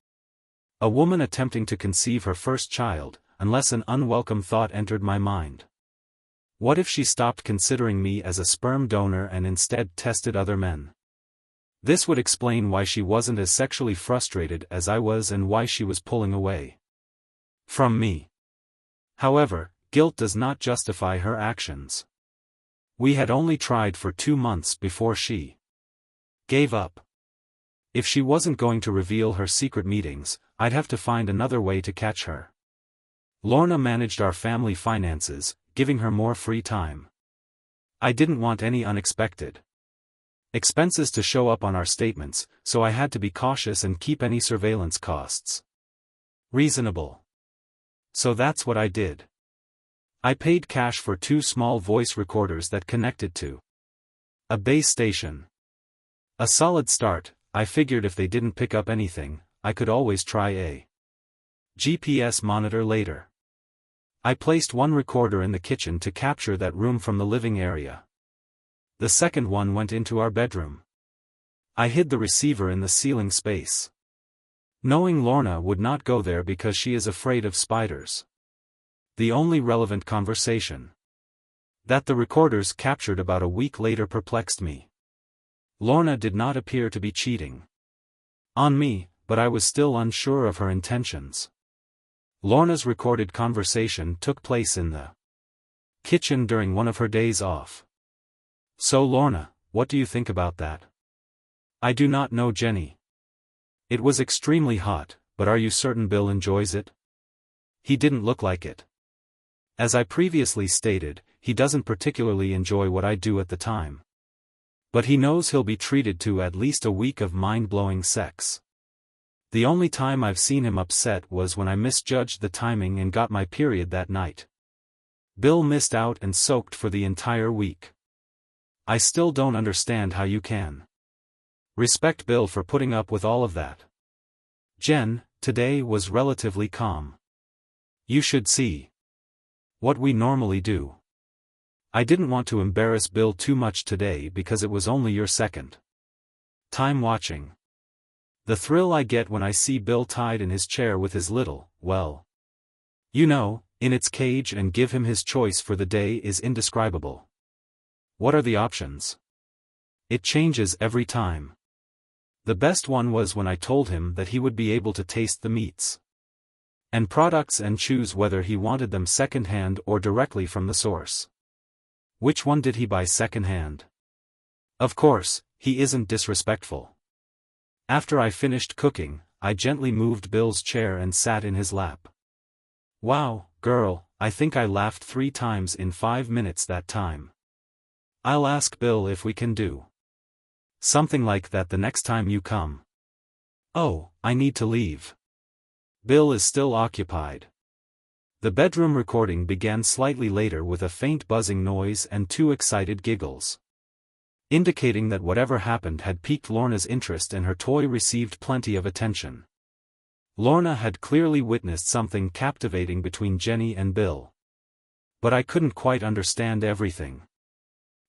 a woman attempting to conceive her first child, unless an unwelcome thought entered my mind. What if she stopped considering me as a sperm donor and instead tested other men? This would explain why she wasn't as sexually frustrated as I was and why she was pulling away from me. However, guilt does not justify her actions. We had only tried for 2 months before she gave up. If she wasn't going to reveal her secret meetings, I'd have to find another way to catch her. Lorna managed our family finances, giving her more free time. I didn't want any unexpected expenses to show up on our statements, so I had to be cautious and keep any surveillance costs reasonable. So that's what I did. I paid cash for 2 small voice recorders that connected to A base station. A solid start. I figured if they didn't pick up anything, I could always try a GPS monitor later. I placed one recorder in the kitchen to capture that room from the living area. The second one went into our bedroom. I hid the receiver in the ceiling space, knowing Lorna would not go there because she is afraid of spiders. The only relevant conversation that the recorders captured about a week later perplexed me. Lorna did not appear to be cheating on me, but I was still unsure of her intentions. Lorna's recorded conversation took place in the kitchen during one of her days off. So Lorna, what do you think about that? I do not know, Jenny. It was extremely hot, but are you certain Bill enjoys it? He didn't look like it. As I previously stated, he doesn't particularly enjoy what I do at the time. But he knows he'll be treated to at least a week of mind-blowing sex. The only time I've seen him upset was when I misjudged the timing and got my period that night. Bill missed out and soaked for the entire week. I still don't understand how you can respect Bill for putting up with all of that. Jen, today was relatively calm. You should see what we normally do. I didn't want to embarrass Bill too much today because it was only your second time watching. The thrill I get when I see Bill tied in his chair with his little, well, you know, in its cage and give him his choice for the day is indescribable. What are the options? It changes every time. The best one was when I told him that he would be able to taste the meats and products and choose whether he wanted them second-hand or directly from the source. Which one did he buy second-hand? Of course, he isn't disrespectful. After I finished cooking, I gently moved Bill's chair and sat in his lap. Wow, girl, I think I laughed 3 times in 5 minutes that time. I'll ask Bill if we can do something like that the next time you come. Oh, I need to leave. Bill is still occupied. The bedroom recording began slightly later with a faint buzzing noise and 2 excited giggles, indicating that whatever happened had piqued Lorna's interest and her toy received plenty of attention. Lorna had clearly witnessed something captivating between Jenny and Bill. But I couldn't quite understand everything.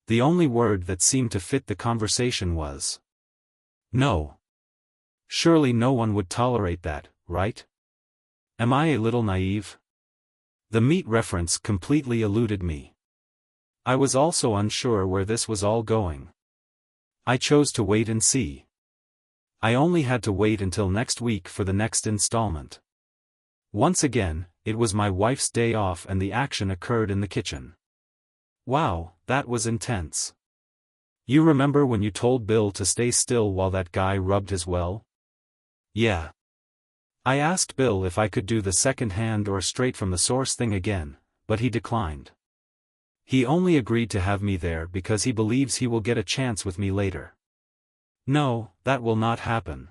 The only word that seemed to fit the conversation was no. Surely no one would tolerate that, right? Am I a little naive? The meat reference completely eluded me. I was also unsure where this was all going. I chose to wait and see. I only had to wait until next week for the next installment. Once again, it was my wife's day off and the action occurred in the kitchen. Wow, that was intense. You remember when you told Bill to stay still while that guy rubbed his well? Yeah. I asked Bill if I could do the second-hand or straight from the source thing again, but he declined. He only agreed to have me there because he believes he will get a chance with me later. No, that will not happen.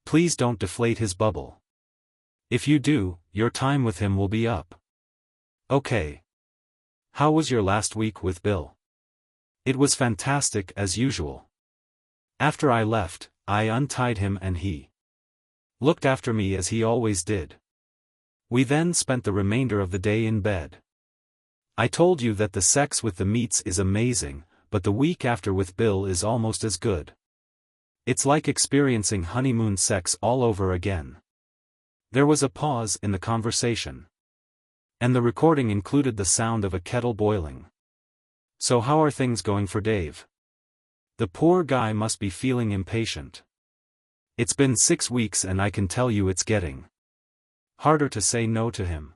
Please don't deflate his bubble. If you do, your time with him will be up. Okay. How was your last week with Bill? It was fantastic as usual. After I left, I untied him and he looked after me as he always did. We then spent the remainder of the day in bed. I told you that the sex with the meats is amazing, but the week after with Bill is almost as good. It's like experiencing honeymoon sex all over again. There was a pause in the conversation. And the recording included the sound of a kettle boiling. So how are things going for Dave? The poor guy must be feeling impatient. It's been 6 weeks and I can tell you it's getting harder to say no to him.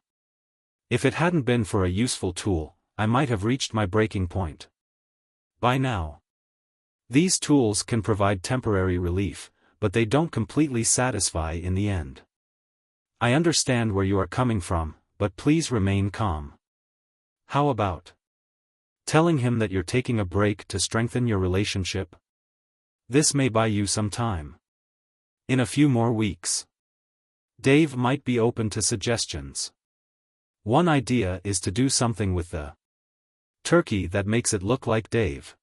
If it hadn't been for a useful tool, I might have reached my breaking point by now. These tools can provide temporary relief, but they don't completely satisfy in the end. I understand where you are coming from, but please remain calm. How about telling him that you're taking a break to strengthen your relationship? This may buy you some time. In a few more weeks, Dave might be open to suggestions. One idea is to do something with the turkey that makes it look like Dave.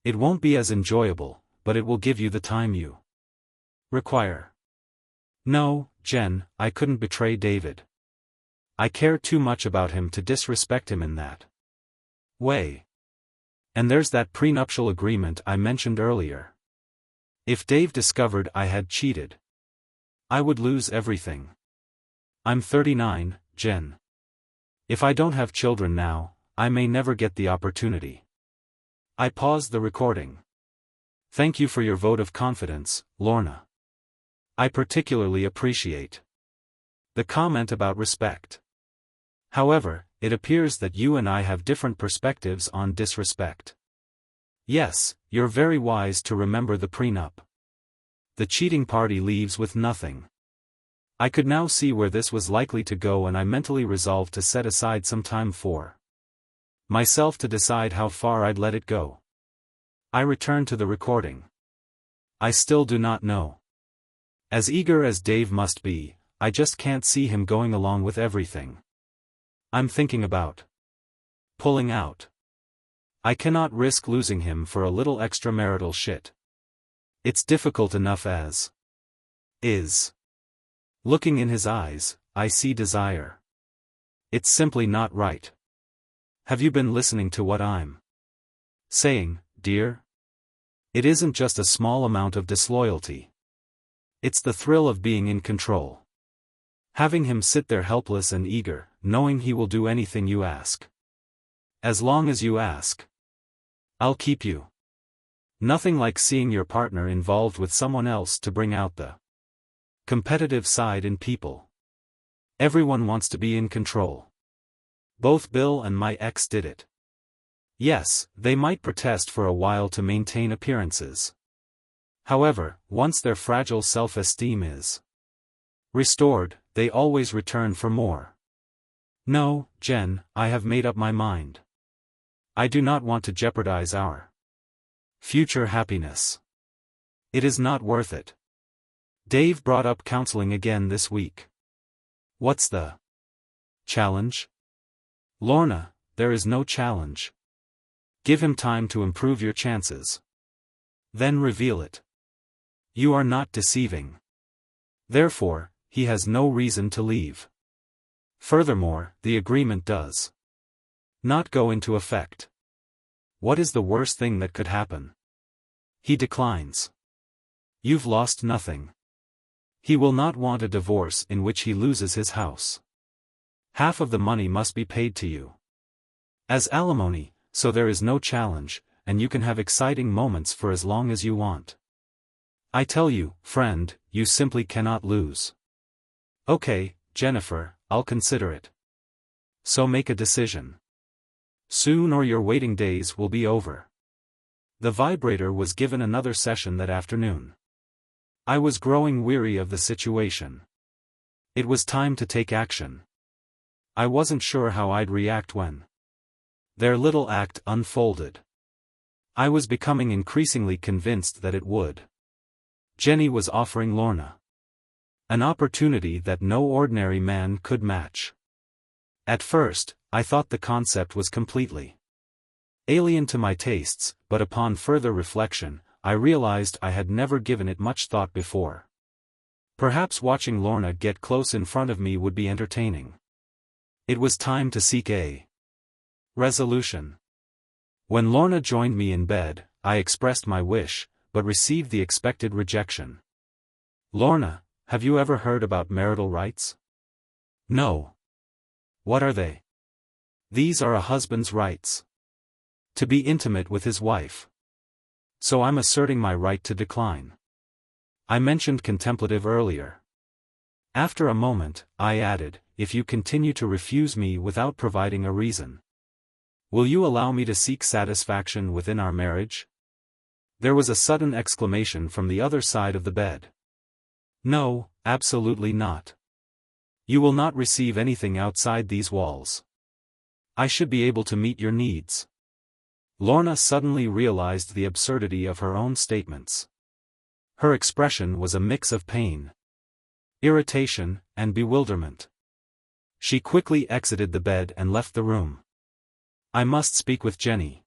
It won't be as enjoyable, but it will give you the time you require. No, Jen, I couldn't betray David. I care too much about him to disrespect him in that way. And there's that prenuptial agreement I mentioned earlier. If Dave discovered I had cheated, I would lose everything. I'm 39, Jen. If I don't have children now, I may never get the opportunity. I paused the recording. Thank you for your vote of confidence, Lorna. I particularly appreciate the comment about respect. However, it appears that you and I have different perspectives on disrespect. Yes, you're very wise to remember the prenup. The cheating party leaves with nothing. I could now see where this was likely to go, and I mentally resolved to set aside some time for myself to decide how far I'd let it go. I returned to the recording. I still do not know. As eager as Dave must be, I just can't see him going along with everything I'm thinking about pulling out. I cannot risk losing him for a little extramarital shit. It's difficult enough as is. Looking in his eyes, I see desire. It's simply not right. Have you been listening to what I'm saying, dear? It isn't just a small amount of disloyalty. It's the thrill of being in control. Having him sit there helpless and eager, knowing he will do anything you ask. As long as you ask, I'll keep you. Nothing like seeing your partner involved with someone else to bring out the competitive side in people. Everyone wants to be in control. Both Bill and my ex did it. Yes, they might protest for a while to maintain appearances. However, once their fragile self-esteem is restored, they always return for more. No, Jen, I have made up my mind. I do not want to jeopardize our future happiness. It is not worth it. Dave brought up counseling again this week. What's the challenge? Lorna, there is no challenge. Give him time to improve your chances. Then reveal it. You are not deceiving. Therefore, he has no reason to leave. Furthermore, the agreement does not go into effect. What is the worst thing that could happen? He declines. You've lost nothing. He will not want a divorce in which he loses his house. Half of the money must be paid to you as alimony, so there is no challenge, and you can have exciting moments for as long as you want. I tell you, friend, you simply cannot lose. Okay, Jennifer, I'll consider it. So make a decision. Soon or your waiting days will be over. The vibrator was given another session that afternoon. I was growing weary of the situation. It was time to take action. I wasn't sure how I'd react when their little act unfolded. I was becoming increasingly convinced that it would. Jenny was offering Lorna an opportunity that no ordinary man could match. At first, I thought the concept was completely alien to my tastes, but upon further reflection, I realized I had never given it much thought before. Perhaps watching Lorna get close in front of me would be entertaining. It was time to seek a resolution. When Lorna joined me in bed, I expressed my wish, but received the expected rejection. Lorna, have you ever heard about marital rights? No. What are they? These are a husband's rights. To be intimate with his wife. So I'm asserting my right to decline. I mentioned contemplative earlier. After a moment, I added, if you continue to refuse me without providing a reason, will you allow me to seek satisfaction within our marriage? There was a sudden exclamation from the other side of the bed. No, absolutely not. You will not receive anything outside these walls. I should be able to meet your needs. Lorna suddenly realized the absurdity of her own statements. Her expression was a mix of pain, irritation, and bewilderment. She quickly exited the bed and left the room. I must speak with Jenny.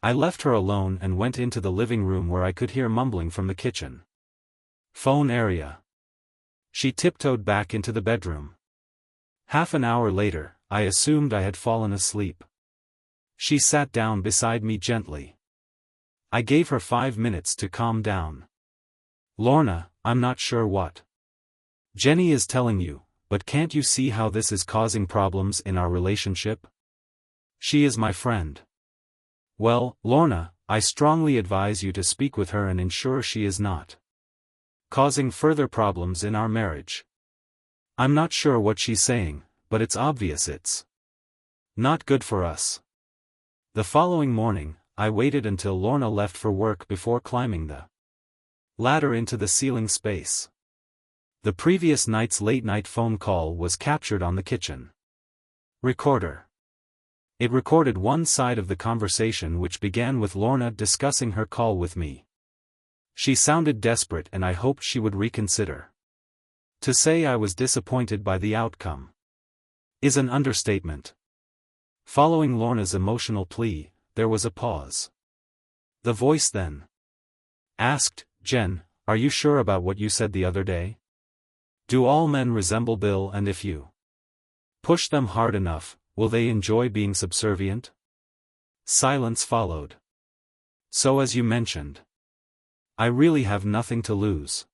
I left her alone and went into the living room where I could hear mumbling from the kitchen. Phone area. She tiptoed back into the bedroom. Half an hour later, I assumed I had fallen asleep. She sat down beside me gently. I gave her 5 minutes to calm down. Lorna, I'm not sure what Jenny is telling you, but can't you see how this is causing problems in our relationship? She is my friend. Well, Lorna, I strongly advise you to speak with her and ensure she is not causing further problems in our marriage. I'm not sure what she's saying, but it's obvious it's not good for us. The following morning, I waited until Lorna left for work before climbing the ladder into the ceiling space. The previous night's late-night phone call was captured on the kitchen recorder. It recorded one side of the conversation, which began with Lorna discussing her call with me. She sounded desperate and I hoped she would reconsider. To say I was disappointed by the outcome is an understatement. Following Lorna's emotional plea, there was a pause. The voice then asked, Jen, are you sure about what you said the other day? Do all men resemble Bill, and if you push them hard enough, will they enjoy being subservient? Silence followed. So as you mentioned, I really have nothing to lose.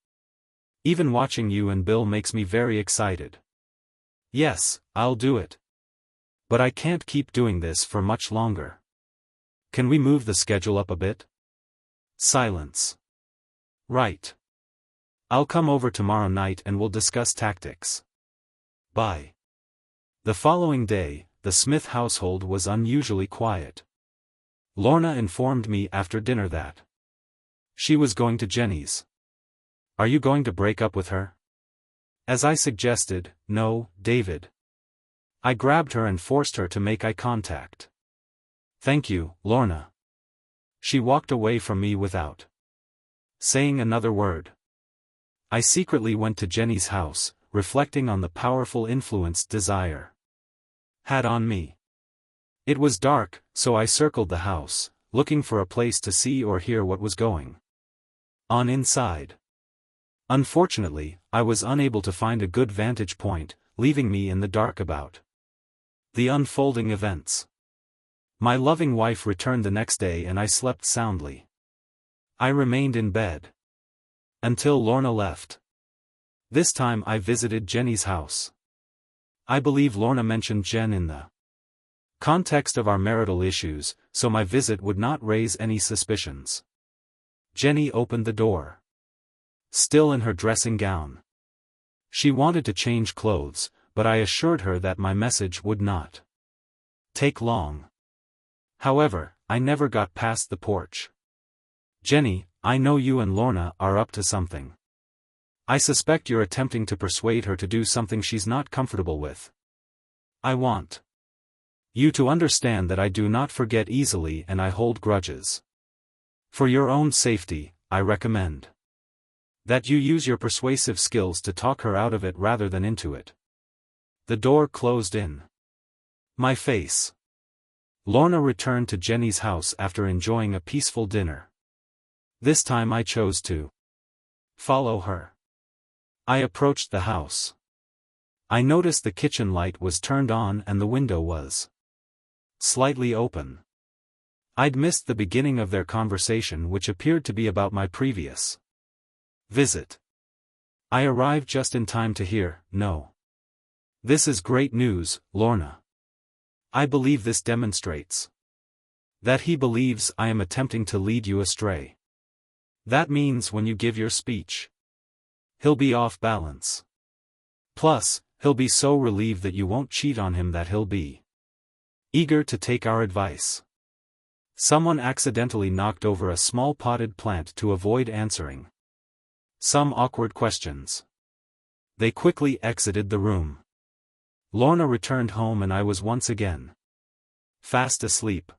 Even watching you and Bill makes me very excited. Yes, I'll do it. But I can't keep doing this for much longer. Can we move the schedule up a bit? Silence. Right. I'll come over tomorrow night and we'll discuss tactics. Bye. The following day, the Smith household was unusually quiet. Lorna informed me after dinner that she was going to Jenny's. Are you going to break up with her? As I suggested, no, David. I grabbed her and forced her to make eye contact. Thank you, Lorna. She walked away from me without saying another word. I secretly went to Jenny's house, reflecting on the powerful influence desire had on me. It was dark, so I circled the house, looking for a place to see or hear what was going on inside. Unfortunately, I was unable to find a good vantage point, leaving me in the dark about the unfolding events. My loving wife returned the next day and I slept soundly. I remained in bed until Lorna left. This time I visited Jenny's house. I believe Lorna mentioned Jen in the context of our marital issues, so my visit would not raise any suspicions. Jenny opened the door. Still in her dressing gown. She wanted to change clothes, but I assured her that my message would not take long. However, I never got past the porch. Jenny, I know you and Lorna are up to something. I suspect you're attempting to persuade her to do something she's not comfortable with. I want you to understand that I do not forget easily and I hold grudges. For your own safety, I recommend that you use your persuasive skills to talk her out of it rather than into it. The door closed in my face. Lorna returned to Jenny's house after enjoying a peaceful dinner. This time I chose to follow her. I approached the house. I noticed the kitchen light was turned on and the window was slightly open. I'd missed the beginning of their conversation, which appeared to be about my previous visit. I arrived just in time to hear, "No. This is great news, Lorna. I believe this demonstrates that he believes I am attempting to lead you astray. That means when you give your speech, he'll be off balance. Plus, he'll be so relieved that you won't cheat on him that he'll be eager to take our advice." Someone accidentally knocked over a small potted plant to avoid answering some awkward questions. They quickly exited the room. Lorna returned home and I was once again fast asleep.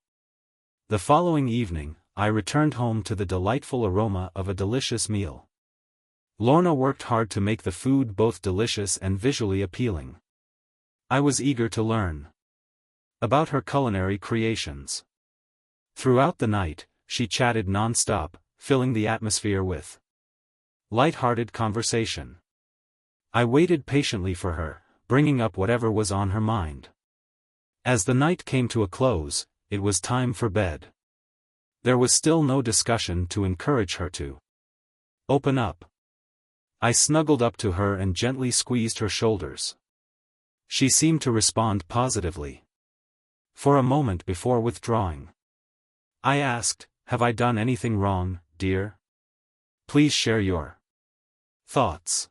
The following evening, I returned home to the delightful aroma of a delicious meal. Lorna worked hard to make the food both delicious and visually appealing. I was eager to learn about her culinary creations. Throughout the night, she chatted non-stop, filling the atmosphere with light-hearted conversation. I waited patiently for her, bringing up whatever was on her mind. As the night came to a close, it was time for bed. There was still no discussion to encourage her to open up. I snuggled up to her and gently squeezed her shoulders. She seemed to respond positively. For a moment before withdrawing, I asked, "Have I done anything wrong, dear? Please share your thoughts."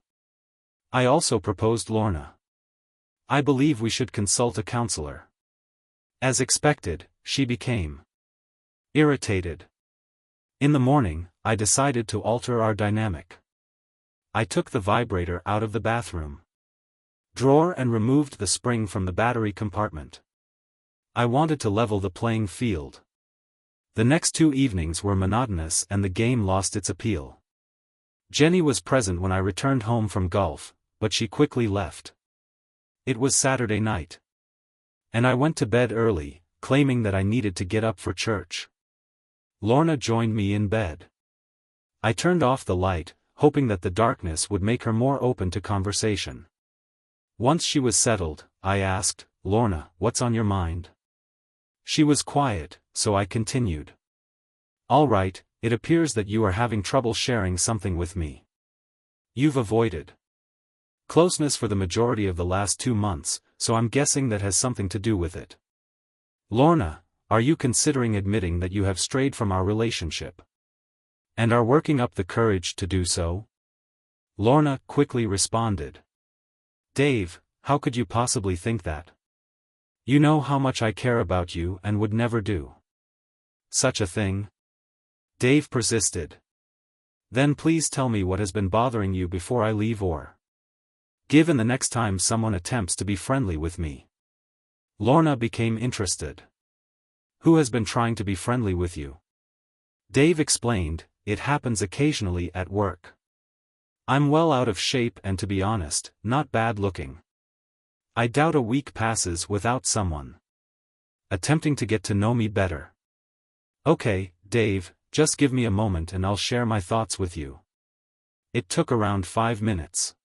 I also proposed Lorna. I believe we should consult a counselor. As expected, she became irritated. In the morning, I decided to alter our dynamic. I took the vibrator out of the bathroom drawer and removed the spring from the battery compartment. I wanted to level the playing field. The next 2 evenings were monotonous and the game lost its appeal. Jenny was present when I returned home from golf, but she quickly left. It was Saturday night, and I went to bed early, claiming that I needed to get up for church. Lorna joined me in bed. I turned off the light, hoping that the darkness would make her more open to conversation. Once she was settled, I asked, "Lorna, what's on your mind?" She was quiet, so I continued. "All right, it appears that you are having trouble sharing something with me. You've avoided closeness for the majority of the last 2 months, so I'm guessing that has something to do with it. Lorna, are you considering admitting that you have strayed from our relationship? And are working up the courage to do so?" Lorna quickly responded. "Dave, how could you possibly think that? You know how much I care about you and would never do such a thing." Dave persisted. "Then please tell me what has been bothering you before I leave or give in the next time someone attempts to be friendly with me." Lorna became interested. "Who has been trying to be friendly with you?" Dave explained, "It happens occasionally at work. I'm well out of shape and to be honest, not bad looking. I doubt a week passes without someone attempting to get to know me better." "Okay, Dave, just give me a moment and I'll share my thoughts with you." It took around 5 minutes.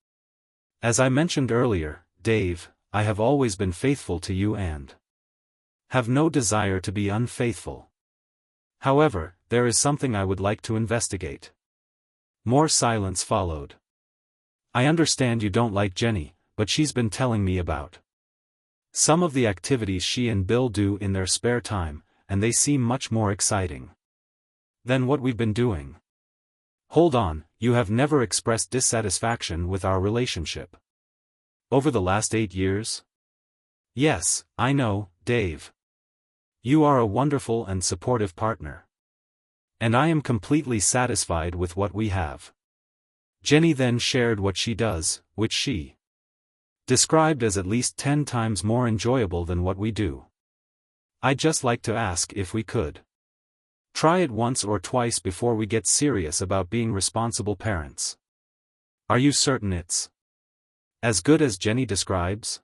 "As I mentioned earlier, Dave, I have always been faithful to you and have no desire to be unfaithful. However, there is something I would like to investigate." More silence followed. "I understand you don't like Jenny, but she's been telling me about some of the activities she and Bill do in their spare time, and they seem much more exciting than what we've been doing." "Hold on, you have never expressed dissatisfaction with our relationship over the last 8 years? Yes, I know, Dave. You are a wonderful and supportive partner. And I am completely satisfied with what we have." Jenny then shared what she does, which she described as at least 10 times more enjoyable than what we do. "I'd just like to ask if we could try it once or twice before we get serious about being responsible parents." "Are you certain it's as good as Jenny describes?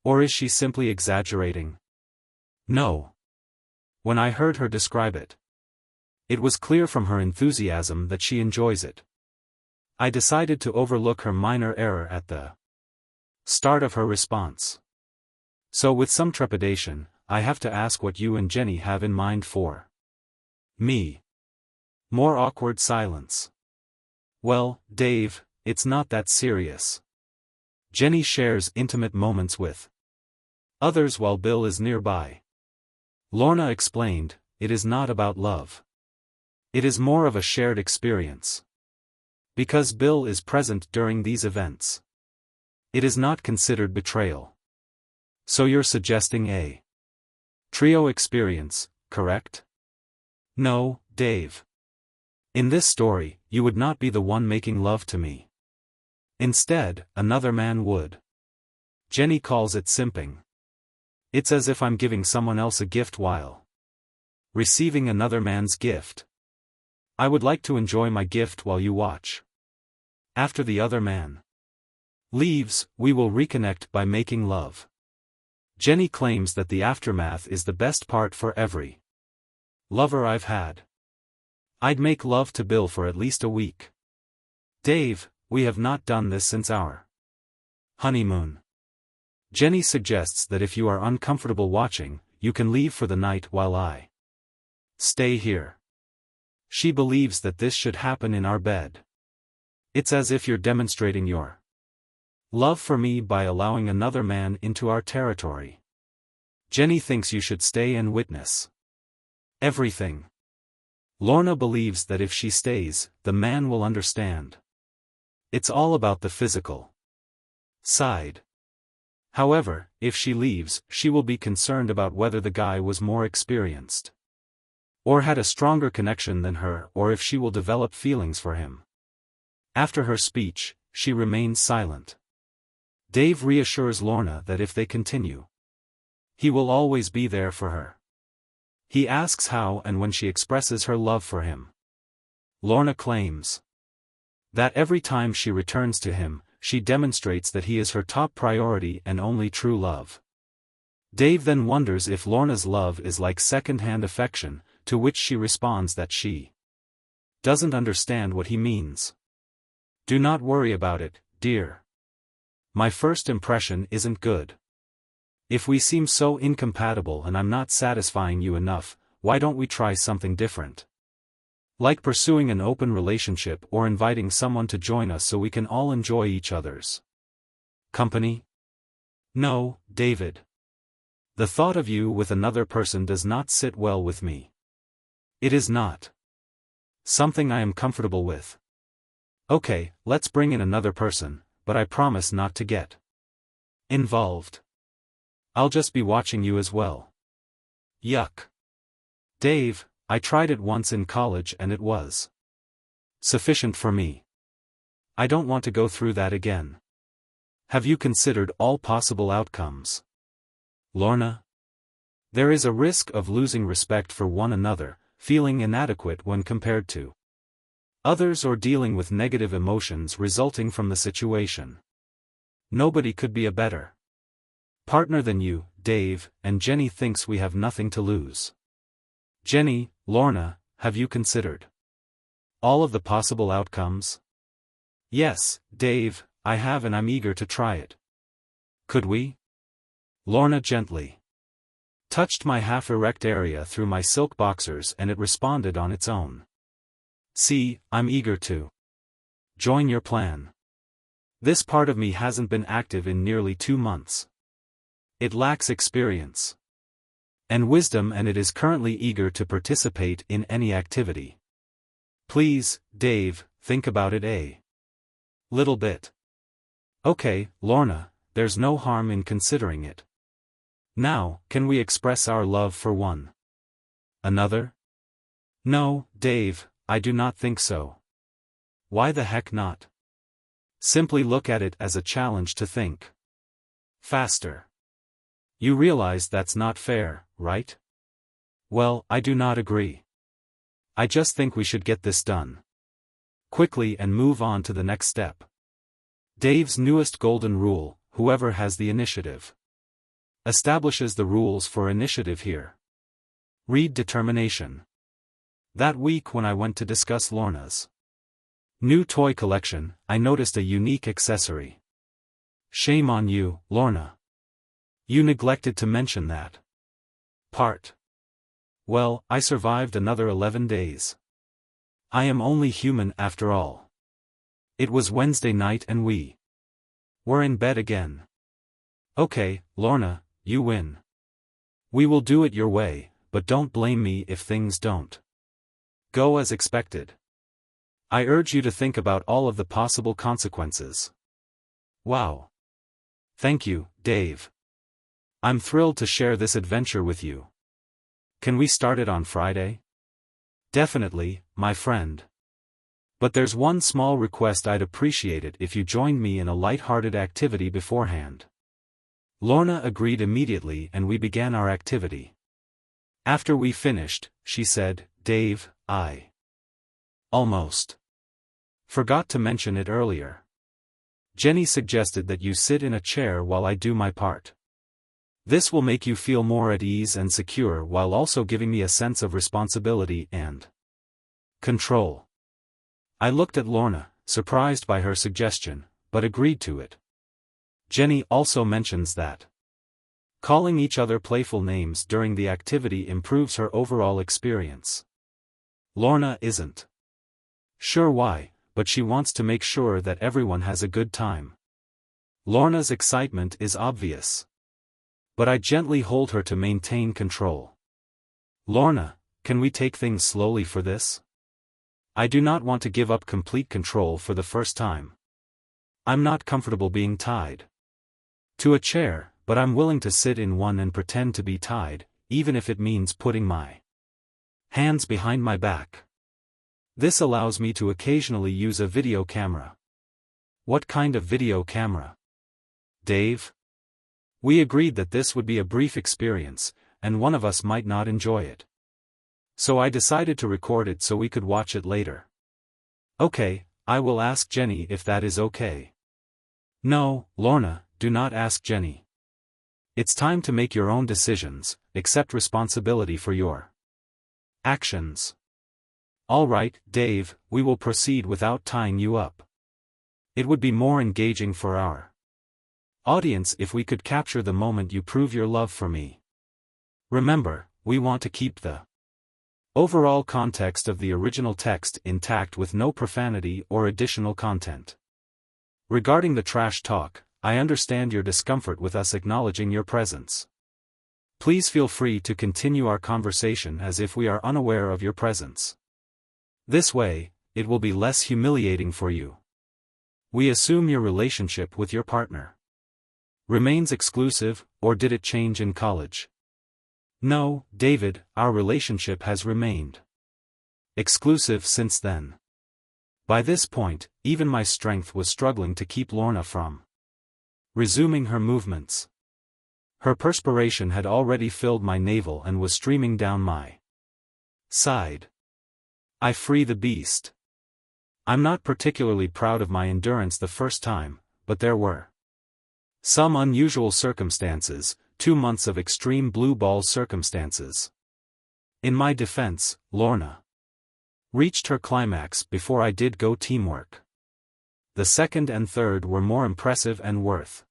Or is she simply exaggerating?" "No. When I heard her describe it, it was clear from her enthusiasm that she enjoys it. I decided to overlook her minor error at the start of her response. So with some trepidation, I have to ask what you and Jenny have in mind for me." More awkward silence. "Well, Dave, it's not that serious. Jenny shares intimate moments with others while Bill is nearby." Lorna explained, "It is not about love. It is more of a shared experience. Because Bill is present during these events, it is not considered betrayal." "So you're suggesting a trio experience, correct?" "No, Dave. In this story, you would not be the one making love to me. Instead, another man would. Jenny calls it simping. It's as if I'm giving someone else a gift while receiving another man's gift. I would like to enjoy my gift while you watch. After the other man leaves, we will reconnect by making love." Jenny claims that the aftermath is the best part for every lover I've had. I'd make love to Bill for at least a week. Dave, we have not done this since our honeymoon. Jenny suggests that if you are uncomfortable watching, you can leave for the night while I stay here. She believes that this should happen in our bed. It's as if you're demonstrating your love for me by allowing another man into our territory. Jenny thinks you should stay and witness everything. Lorna believes that if she stays, the man will understand. It's all about the physical side. However, if she leaves, she will be concerned about whether the guy was more experienced or had a stronger connection than her, or if she will develop feelings for him. After her speech, she remains silent. Dave reassures Lorna that if they continue, he will always be there for her. He asks how and when she expresses her love for him. Lorna claims that every time she returns to him, she demonstrates that he is her top priority and only true love. Dave then wonders if Lorna's love is like second-hand affection, to which she responds that she doesn't understand what he means. Do not worry about it, dear. My first impression isn't good. If we seem so incompatible and I'm not satisfying you enough, why don't we try something different? Like pursuing an open relationship or inviting someone to join us so we can all enjoy each other's company? No, David. The thought of you with another person does not sit well with me. It is not something I am comfortable with. Okay, let's bring in another person, but I promise not to get involved. I'll just be watching you as well. Yuck. Dave, I tried it once in college and it was sufficient for me. I don't want to go through that again. Have you considered all possible outcomes? Lorna? There is a risk of losing respect for one another, feeling inadequate when compared to others, or dealing with negative emotions resulting from the situation. Nobody could be a better partner than you, Dave, and Jenny thinks we have nothing to lose. Jenny, Lorna, have you considered all of the possible outcomes? Yes, Dave, I have, and I'm eager to try it. Could we? Lorna gently touched my half-erect area through my silk boxers and it responded on its own. See, I'm eager to join your plan. This part of me hasn't been active in nearly 2 months. It lacks experience and wisdom, and it is currently eager to participate in any activity. Please, Dave, think about it a little bit. Okay, Lorna, there's no harm in considering it. Now, can we express our love for one another? No, Dave, I do not think so. Why the heck not? Simply look at it as a challenge to think faster. You realize that's not fair, right? Well, I do not agree. I just think we should get this done quickly and move on to the next step. Dave's newest golden rule: whoever has the initiative establishes the rules for initiative here. Read determination. That week when I went to discuss Lorna's new toy collection, I noticed a unique accessory. Shame on you, Lorna. You neglected to mention that part. Well, I survived another 11 days. I am only human after all. It was Wednesday night and we were in bed again. Okay, Lorna, you win. We will do it your way, but don't blame me if things don't go as expected. I urge you to think about all of the possible consequences. Wow. Thank you, Dave. I'm thrilled to share this adventure with you. Can we start it on Friday? Definitely, my friend. But there's one small request: I'd appreciate it if you joined me in a light-hearted activity beforehand. Lorna agreed immediately and we began our activity. After we finished, she said, Dave, I almost forgot to mention it earlier. Jenny suggested that you sit in a chair while I do my part. This will make you feel more at ease and secure while also giving me a sense of responsibility and control. I looked at Lorna, surprised by her suggestion, but agreed to it. Jenny also mentions that calling each other playful names during the activity improves her overall experience. Lorna isn't sure why, but she wants to make sure that everyone has a good time. Lorna's excitement is obvious, but I gently hold her to maintain control. Lorna, can we take things slowly for this? I do not want to give up complete control for the first time. I'm not comfortable being tied to a chair, but I'm willing to sit in one and pretend to be tied, even if it means putting my hands behind my back. This allows me to occasionally use a video camera. What kind of video camera? Dave? We agreed that this would be a brief experience, and one of us might not enjoy it. So I decided to record it so we could watch it later. Okay, I will ask Jenny if that is okay. No, Lorna, do not ask Jenny. It's time to make your own decisions, accept responsibility for your actions. All right, Dave, we will proceed without tying you up. It would be more engaging for our audience if we could capture the moment you prove your love for me. Remember, we want to keep the overall context of the original text intact with no profanity or additional content. Regarding the trash talk, I understand your discomfort with us acknowledging your presence. Please feel free to continue our conversation as if we are unaware of your presence. This way, it will be less humiliating for you. We assume your relationship with your partner remains exclusive, or did it change in college? No, David, our relationship has remained exclusive since then. By this point, even my strength was struggling to keep Lorna from resuming her movements. Her perspiration had already filled my navel and was streaming down my side. I free the beast. I'm not particularly proud of my endurance the first time, but there were some unusual circumstances, 2 months of extreme blue ball circumstances. In my defense, Lorna reached her climax before I did go teamwork. The second and third were more impressive and worth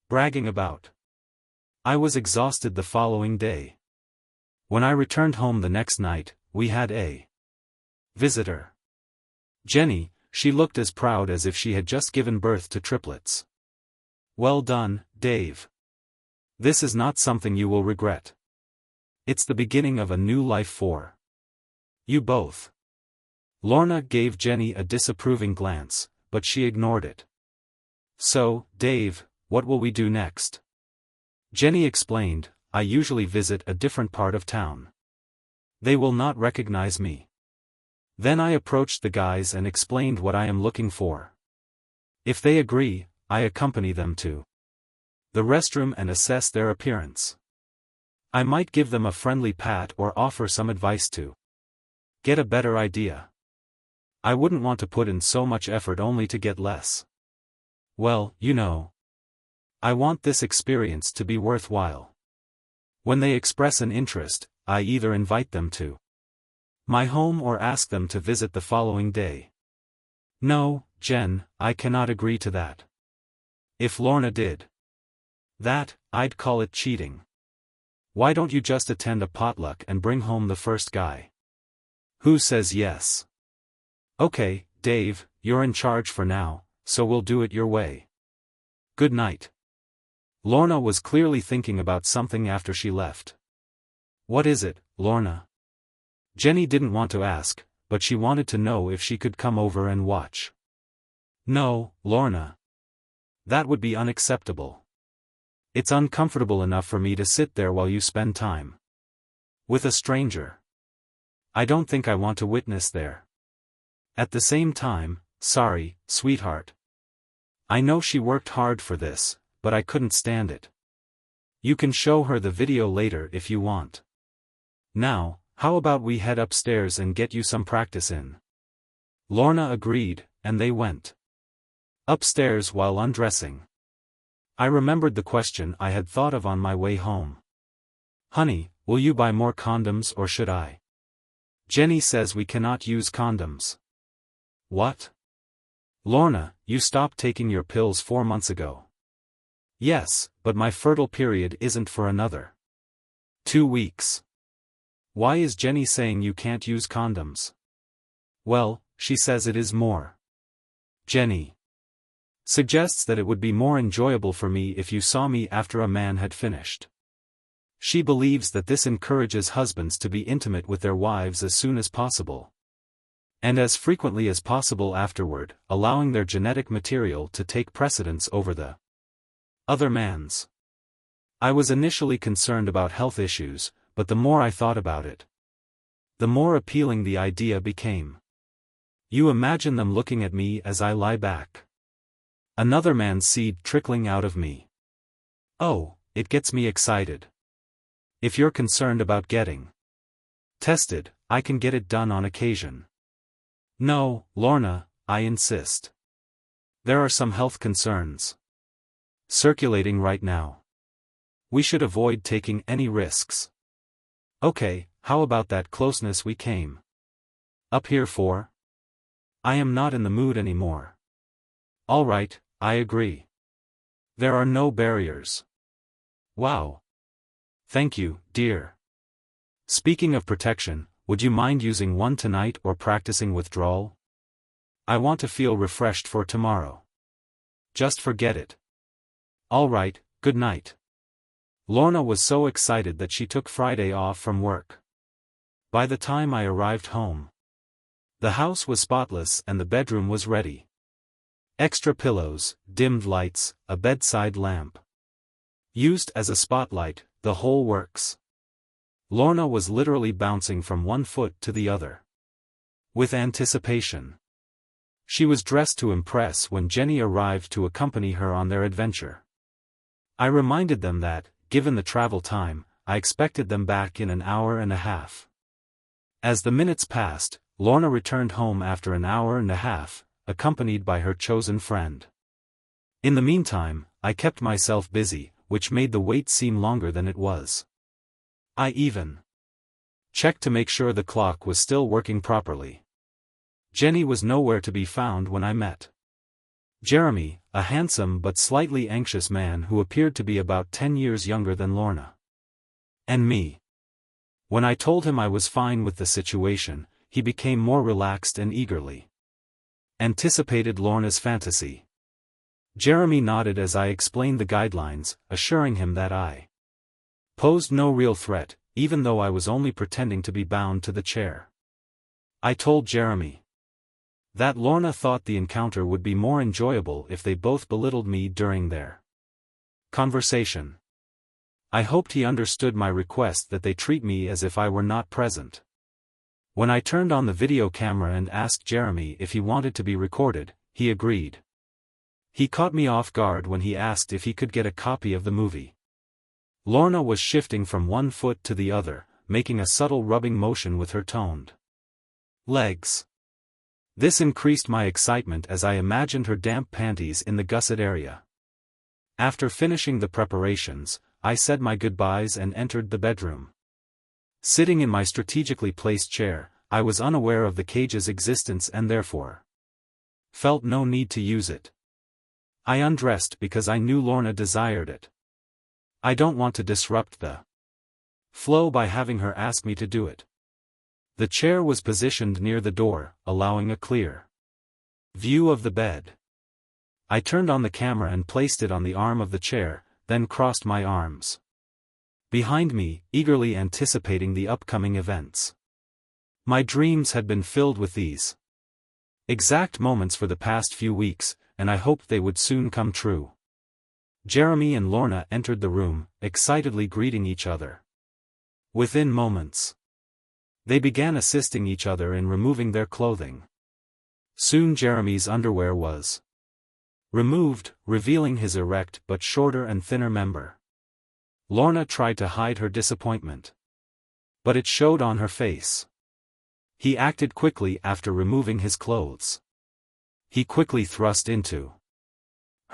bragging about. I was exhausted the following day. When I returned home the next night, we had a visitor. Jenny, she looked as proud as if she had just given birth to triplets. Well done, Dave. This is not something you will regret. It's the beginning of a new life for you both. Lorna gave Jenny a disapproving glance, but she ignored it. So, Dave, what will we do next? Jenny explained, I usually visit a different part of town. They will not recognize me. Then I approached the guys and explained what I am looking for. If they agree, I accompany them to the restroom and assess their appearance. I might give them a friendly pat or offer some advice to get a better idea. I wouldn't want to put in so much effort only to get less. Well, you know. I want this experience to be worthwhile. When they express an interest, I either invite them to my home or ask them to visit the following day. No, Jen, I cannot agree to that. If Lorna did that, I'd call it cheating. Why don't you just attend a potluck and bring home the first guy who says yes? Okay, Dave, you're in charge for now, so we'll do it your way. Good night. Lorna was clearly thinking about something after she left. What is it, Lorna? Jenny didn't want to ask, but she wanted to know if she could come over and watch. No, Lorna. That would be unacceptable. It's uncomfortable enough for me to sit there while you spend time with a stranger. I don't think I want to witness there. At the same time, sorry, sweetheart. I know she worked hard for this, but I couldn't stand it. You can show her the video later if you want. Now, how about we head upstairs and get you some practice in? Lorna agreed, and they went upstairs while undressing. I remembered the question I had thought of on my way home. Honey, will you buy more condoms or should I? Jenny says we cannot use condoms. What? Lorna, you stopped taking your pills 4 months ago. Yes, but my fertile period isn't for another 2 weeks. Why is Jenny saying you can't use condoms? Well, she says it is more. Jenny suggests that it would be more enjoyable for me if you saw me after a man had finished. She believes that this encourages husbands to be intimate with their wives as soon as possible. And as frequently as possible afterward, allowing their genetic material to take precedence over the other man's. I was initially concerned about health issues, but the more I thought about it, the more appealing the idea became. You imagine them looking at me as I lie back. Another man's seed trickling out of me. Oh, it gets me excited. If you're concerned about getting tested, I can get it done on occasion. No, Lorna, I insist. There are some health concerns circulating right now. We should avoid taking any risks. Okay, how about that closeness we came up here for? I am not in the mood anymore. All right, I agree. There are no barriers. Wow. Thank you, dear. Speaking of protection, would you mind using one tonight or practicing withdrawal? I want to feel refreshed for tomorrow. Just forget it. All right, good night. Lorna was so excited that she took Friday off from work. By the time I arrived home, the house was spotless and the bedroom was ready. Extra pillows, dimmed lights, a bedside lamp. Used as a spotlight, the whole works. Lorna was literally bouncing from one foot to the other with anticipation. She was dressed to impress when Jenny arrived to accompany her on their adventure. I reminded them that, given the travel time, I expected them back in an hour and a half. As the minutes passed, Lorna returned home after an hour and a half, accompanied by her chosen friend. In the meantime, I kept myself busy, which made the wait seem longer than it was. I even checked to make sure the clock was still working properly. Jenny was nowhere to be found when I met Jeremy, a handsome but slightly anxious man who appeared to be about 10 years younger than Lorna and me. When I told him I was fine with the situation, he became more relaxed and eagerly anticipated Lorna's fantasy. Jeremy nodded as I explained the guidelines, assuring him that I posed no real threat, even though I was only pretending to be bound to the chair. I told Jeremy that Lorna thought the encounter would be more enjoyable if they both belittled me during their conversation. I hoped he understood my request that they treat me as if I were not present. When I turned on the video camera and asked Jeremy if he wanted to be recorded, he agreed. He caught me off guard when he asked if he could get a copy of the movie. Lorna was shifting from one foot to the other, making a subtle rubbing motion with her toned legs. This increased my excitement as I imagined her damp panties in the gusset area. After finishing the preparations, I said my goodbyes and entered the bedroom. Sitting in my strategically placed chair, I was unaware of the cage's existence and therefore felt no need to use it. I undressed because I knew Lorna desired it. I don't want to disrupt the flow by having her ask me to do it. The chair was positioned near the door, allowing a clear view of the bed. I turned on the camera and placed it on the arm of the chair, then crossed my arms behind me, eagerly anticipating the upcoming events. My dreams had been filled with these exact moments for the past few weeks, and I hoped they would soon come true. Jeremy and Lorna entered the room, excitedly greeting each other. Within moments, they began assisting each other in removing their clothing. Soon Jeremy's underwear was removed, revealing his erect but shorter and thinner member. Lorna tried to hide her disappointment, but it showed on her face. He acted quickly after removing his clothes. He quickly thrust into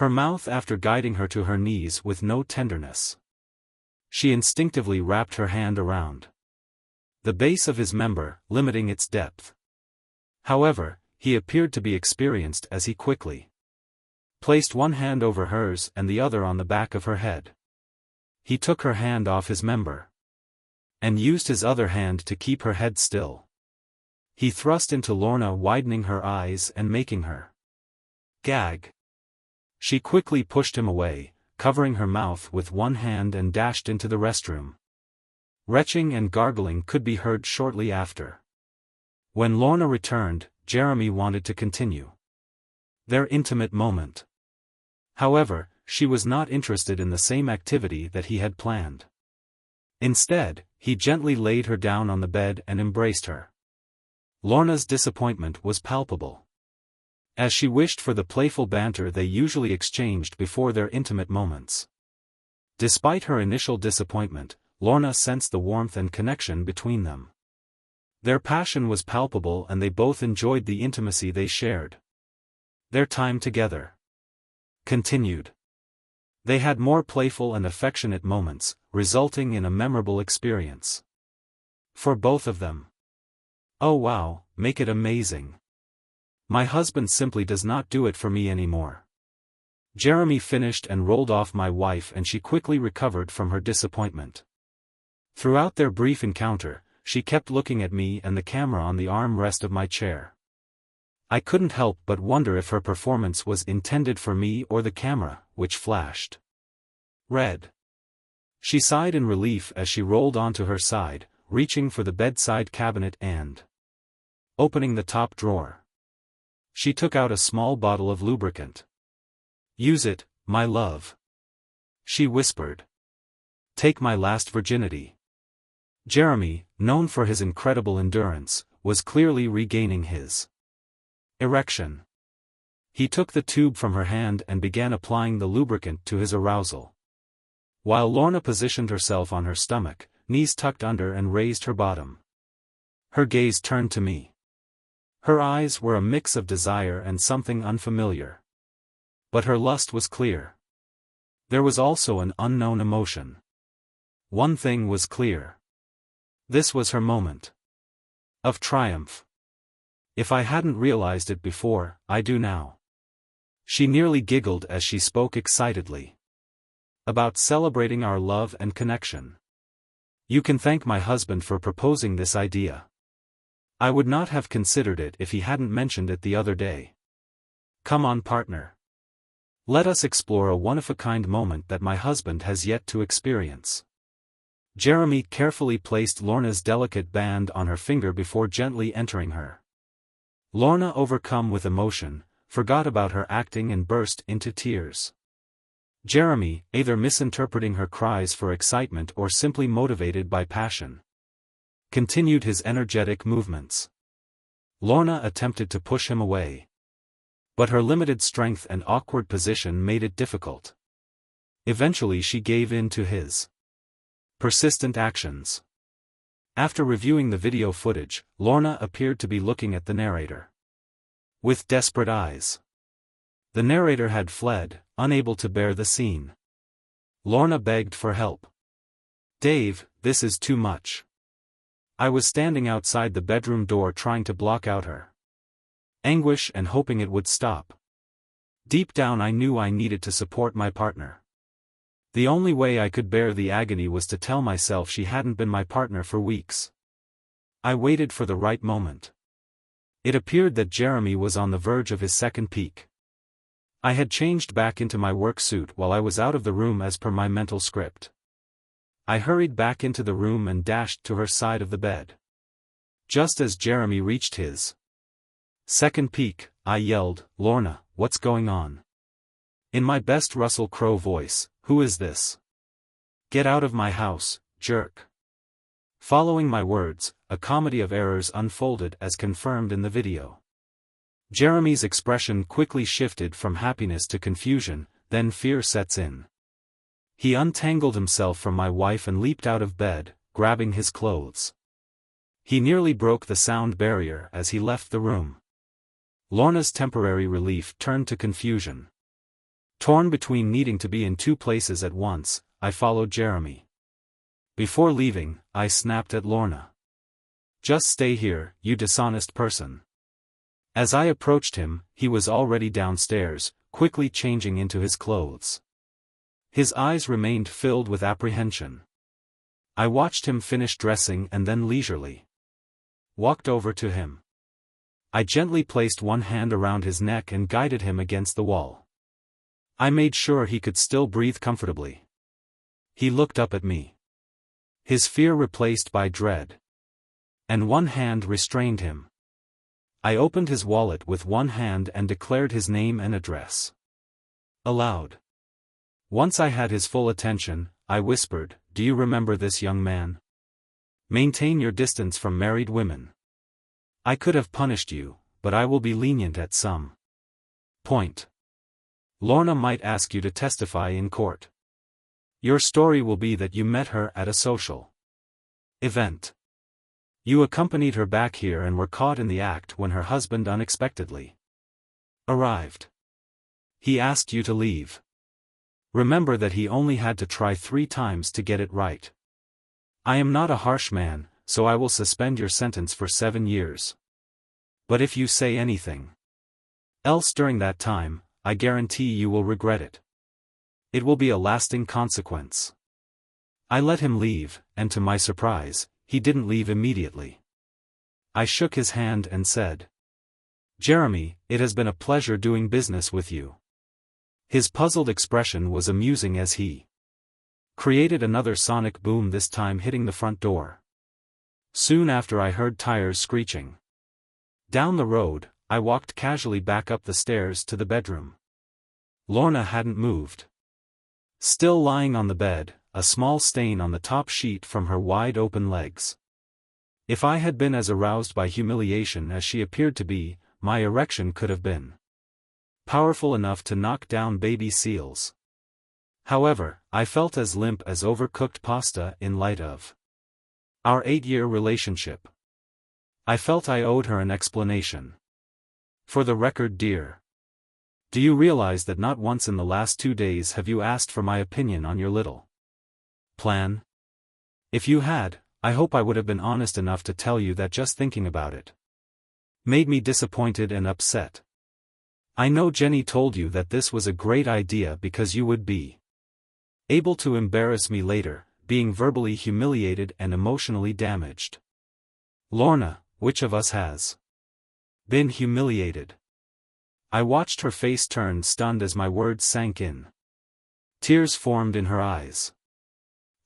her mouth after guiding her to her knees with no tenderness. She instinctively wrapped her hand around the base of his member, limiting its depth. However, he appeared to be experienced as he quickly placed one hand over hers and the other on the back of her head. He took her hand off his member and used his other hand to keep her head still. He thrust into Lorna, widening her eyes and making her gag. She quickly pushed him away, covering her mouth with one hand, and dashed into the restroom. Retching and gargling could be heard shortly after. When Lorna returned, Jeremy wanted to continue their intimate moment. However, she was not interested in the same activity that he had planned. Instead, he gently laid her down on the bed and embraced her. Lorna's disappointment was palpable, as she wished for the playful banter they usually exchanged before their intimate moments. Despite her initial disappointment, Lorna sensed the warmth and connection between them. Their passion was palpable and they both enjoyed the intimacy they shared. Their time together continued. They had more playful and affectionate moments, resulting in a memorable experience for both of them. Oh wow, make it amazing. My husband simply does not do it for me anymore. Jeremy finished and rolled off my wife, and she quickly recovered from her disappointment. Throughout their brief encounter, she kept looking at me and the camera on the armrest of my chair. I couldn't help but wonder if her performance was intended for me or the camera, which flashed red. She sighed in relief as she rolled onto her side, reaching for the bedside cabinet and opening the top drawer. She took out a small bottle of lubricant. "Use it, my love," she whispered. "Take my last virginity." Jeremy, known for his incredible endurance, was clearly regaining his erection. He took the tube from her hand and began applying the lubricant to his arousal, while Lorna positioned herself on her stomach, knees tucked under, and raised her bottom. Her gaze turned to me. Her eyes were a mix of desire and something unfamiliar. But her lust was clear. There was also an unknown emotion. One thing was clear. This was her moment of triumph. If I hadn't realized it before, I do now. She nearly giggled as she spoke excitedly about celebrating our love and connection. "You can thank my husband for proposing this idea. I would not have considered it if he hadn't mentioned it the other day. Come on, partner. Let us explore a one-of-a-kind moment that my husband has yet to experience." Jeremy carefully placed Lorna's delicate band on her finger before gently entering her. Lorna, overcome with emotion, forgot about her acting and burst into tears. Jeremy, either misinterpreting her cries for excitement or simply motivated by passion, continued his energetic movements. Lorna attempted to push him away, but her limited strength and awkward position made it difficult. Eventually she gave in to his persistent actions. After reviewing the video footage, Lorna appeared to be looking at the narrator with desperate eyes. The narrator had fled, unable to bear the scene. Lorna begged for help. "Dave, this is too much." I was standing outside the bedroom door trying to block out her anguish and hoping it would stop. Deep down I knew I needed to support my partner. The only way I could bear the agony was to tell myself she hadn't been my partner for weeks. I waited for the right moment. It appeared that Jeremy was on the verge of his second peak. I had changed back into my work suit while I was out of the room as per my mental script. I hurried back into the room and dashed to her side of the bed. Just as Jeremy reached his second peak, I yelled, "Lorna, what's going on?" In my best Russell Crowe voice, "Who is this? Get out of my house, jerk." Following my words, a comedy of errors unfolded as confirmed in the video. Jeremy's expression quickly shifted from happiness to confusion, then fear sets in. He untangled himself from my wife and leaped out of bed, grabbing his clothes. He nearly broke the sound barrier as he left the room. Lorna's temporary relief turned to confusion. Torn between needing to be in two places at once, I followed Jeremy. Before leaving, I snapped at Lorna. "Just stay here, you dishonest person." As I approached him, he was already downstairs, quickly changing into his clothes. His eyes remained filled with apprehension. I watched him finish dressing and then leisurely walked over to him. I gently placed one hand around his neck and guided him against the wall. I made sure he could still breathe comfortably. He looked up at me. His fear replaced by dread. And one hand restrained him. I opened his wallet with one hand and declared his name and address aloud. Once I had his full attention, I whispered, "Do you remember this, young man? Maintain your distance from married women. I could have punished you, but I will be lenient at some point. Lorna might ask you to testify in court. Your story will be that you met her at a social event. You accompanied her back here and were caught in the act when her husband unexpectedly arrived. He asked you to leave. Remember that he only had to try 3 times to get it right. I am not a harsh man, so I will suspend your sentence for 7 years. But if you say anything else during that time, I guarantee you will regret it. It will be a lasting consequence." I let him leave, and to my surprise, he didn't leave immediately. I shook his hand and said, "Jeremy, it has been a pleasure doing business with you." His puzzled expression was amusing as he created another sonic boom, this time hitting the front door. Soon after I heard tires screeching. Down the road, I walked casually back up the stairs to the bedroom. Lorna hadn't moved. Still lying on the bed, a small stain on the top sheet from her wide-open legs. If I had been as aroused by humiliation as she appeared to be, my erection could have been powerful enough to knock down baby seals. However, I felt as limp as overcooked pasta in light of our 8-year relationship. I felt I owed her an explanation. "For the record, dear, do you realize that not once in the last 2 days have you asked for my opinion on your little plan? If you had, I hope I would have been honest enough to tell you that just thinking about it made me disappointed and upset. I know Jenny told you that this was a great idea because you would be able to embarrass me later, being verbally humiliated and emotionally damaged. Lorna, which of us has been humiliated?" I watched her face turn stunned as my words sank in. Tears formed in her eyes.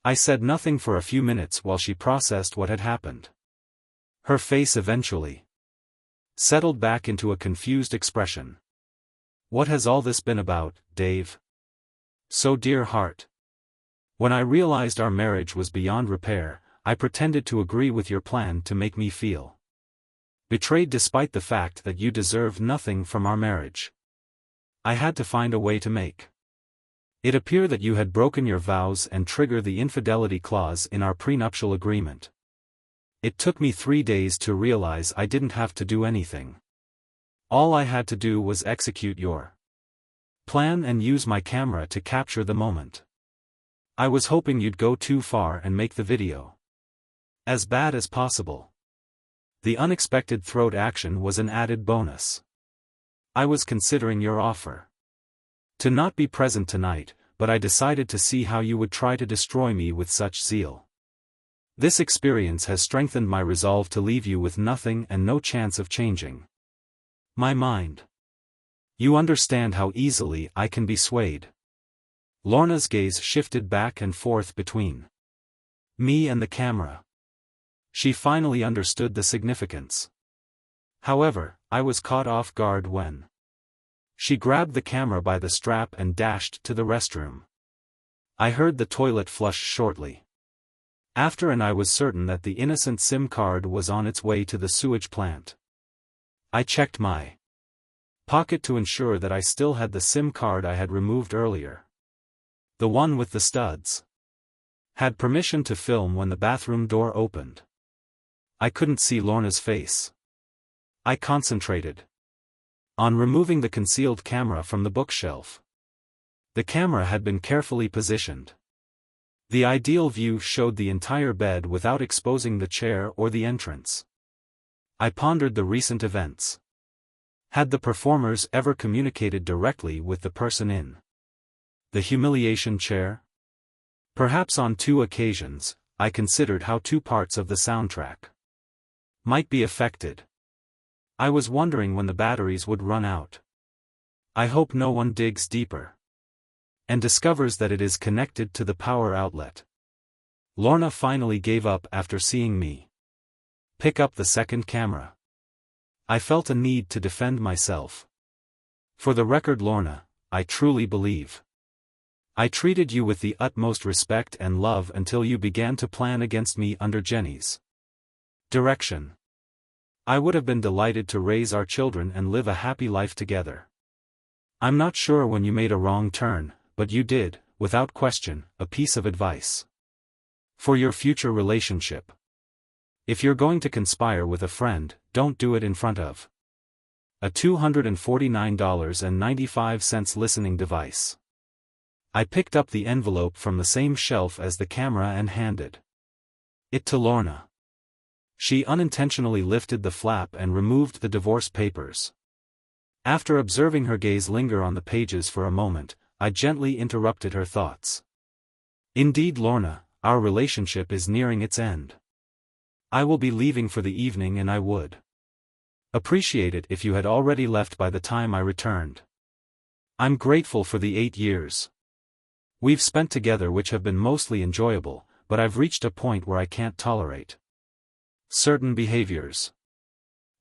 I said nothing for a few minutes while she processed what had happened. Her face eventually settled back into a confused expression. "What has all this been about, Dave? So, dear heart, when I realized our marriage was beyond repair, I pretended to agree with your plan to make me feel betrayed despite the fact that you deserved nothing from our marriage. I had to find a way to make it appear that you had broken your vows and trigger the infidelity clause in our prenuptial agreement. It took me 3 days to realize I didn't have to do anything. All I had to do was execute your plan and use my camera to capture the moment. I was hoping you'd go too far and make the video as bad as possible. The unexpected throat action was an added bonus. I was considering your offer to not be present tonight, but I decided to see how you would try to destroy me with such zeal. This experience has strengthened my resolve to leave you with nothing and no chance of changing my mind. You understand how easily I can be swayed." Lorna's gaze shifted back and forth between me and the camera. She finally understood the significance. However, I was caught off guard when she grabbed the camera by the strap and dashed to the restroom. I heard the toilet flush shortly after, and I was certain that the innocent SIM card was on its way to the sewage plant. I checked my pocket to ensure that I still had the SIM card I had removed earlier. The one with the studs had permission to film when the bathroom door opened. I couldn't see Lorna's face. I concentrated on removing the concealed camera from the bookshelf. The camera had been carefully positioned. The ideal view showed the entire bed without exposing the chair or the entrance. I pondered the recent events. Had the performers ever communicated directly with the person in the humiliation chair? Perhaps on 2 occasions, I considered how 2 parts of the soundtrack might be affected. I was wondering when the batteries would run out. I hope no one digs deeper and discovers that it is connected to the power outlet. Lorna finally gave up after seeing me pick up the second camera. I felt a need to defend myself. For the record, Lorna, I truly believe I treated you with the utmost respect and love until you began to plan against me under Jenny's direction. I would have been delighted to raise our children and live a happy life together. I'm not sure when you made a wrong turn, but you did, without question, a piece of advice for your future relationship. If you're going to conspire with a friend, don't do it in front of a $249.95 listening device. I picked up the envelope from the same shelf as the camera and handed it to Lorna. She unintentionally lifted the flap and removed the divorce papers. After observing her gaze linger on the pages for a moment, I gently interrupted her thoughts. Indeed, Lorna, our relationship is nearing its end. I will be leaving for the evening and I would appreciate it if you had already left by the time I returned. I'm grateful for the 8 years we've spent together, which have been mostly enjoyable, but I've reached a point where I can't tolerate certain behaviors.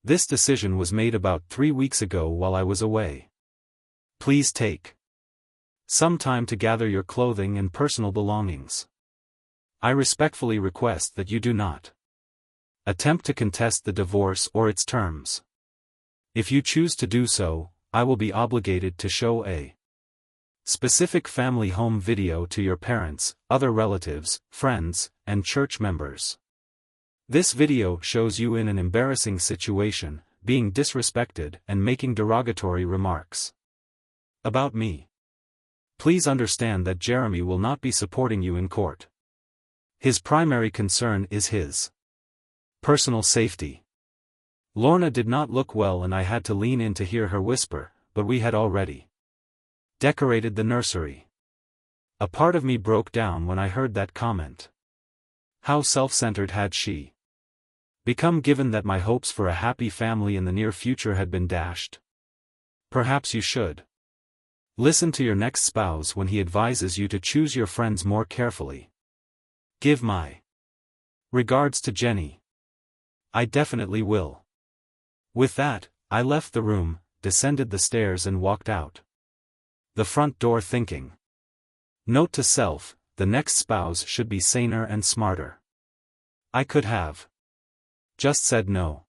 This decision was made about 3 weeks ago while I was away. Please take some time to gather your clothing and personal belongings. I respectfully request that you do not attempt to contest the divorce or its terms. If you choose to do so, I will be obligated to show a specific family home video to your parents, other relatives, friends, and church members. This video shows you in an embarrassing situation, being disrespected and making derogatory remarks about me. Please understand that Jeremy will not be supporting you in court. His primary concern is his personal safety. Lorna did not look well and I had to lean in to hear her whisper, but we had already decorated the nursery. A part of me broke down when I heard that comment. How self-centered had she become, given that my hopes for a happy family in the near future had been dashed? Perhaps you should listen to your next spouse when he advises you to choose your friends more carefully. Give my regards to Jenny. I definitely will. With that, I left the room, descended the stairs and walked out the front door thinking. Note to self, the next spouse should be saner and smarter. I could have just said no.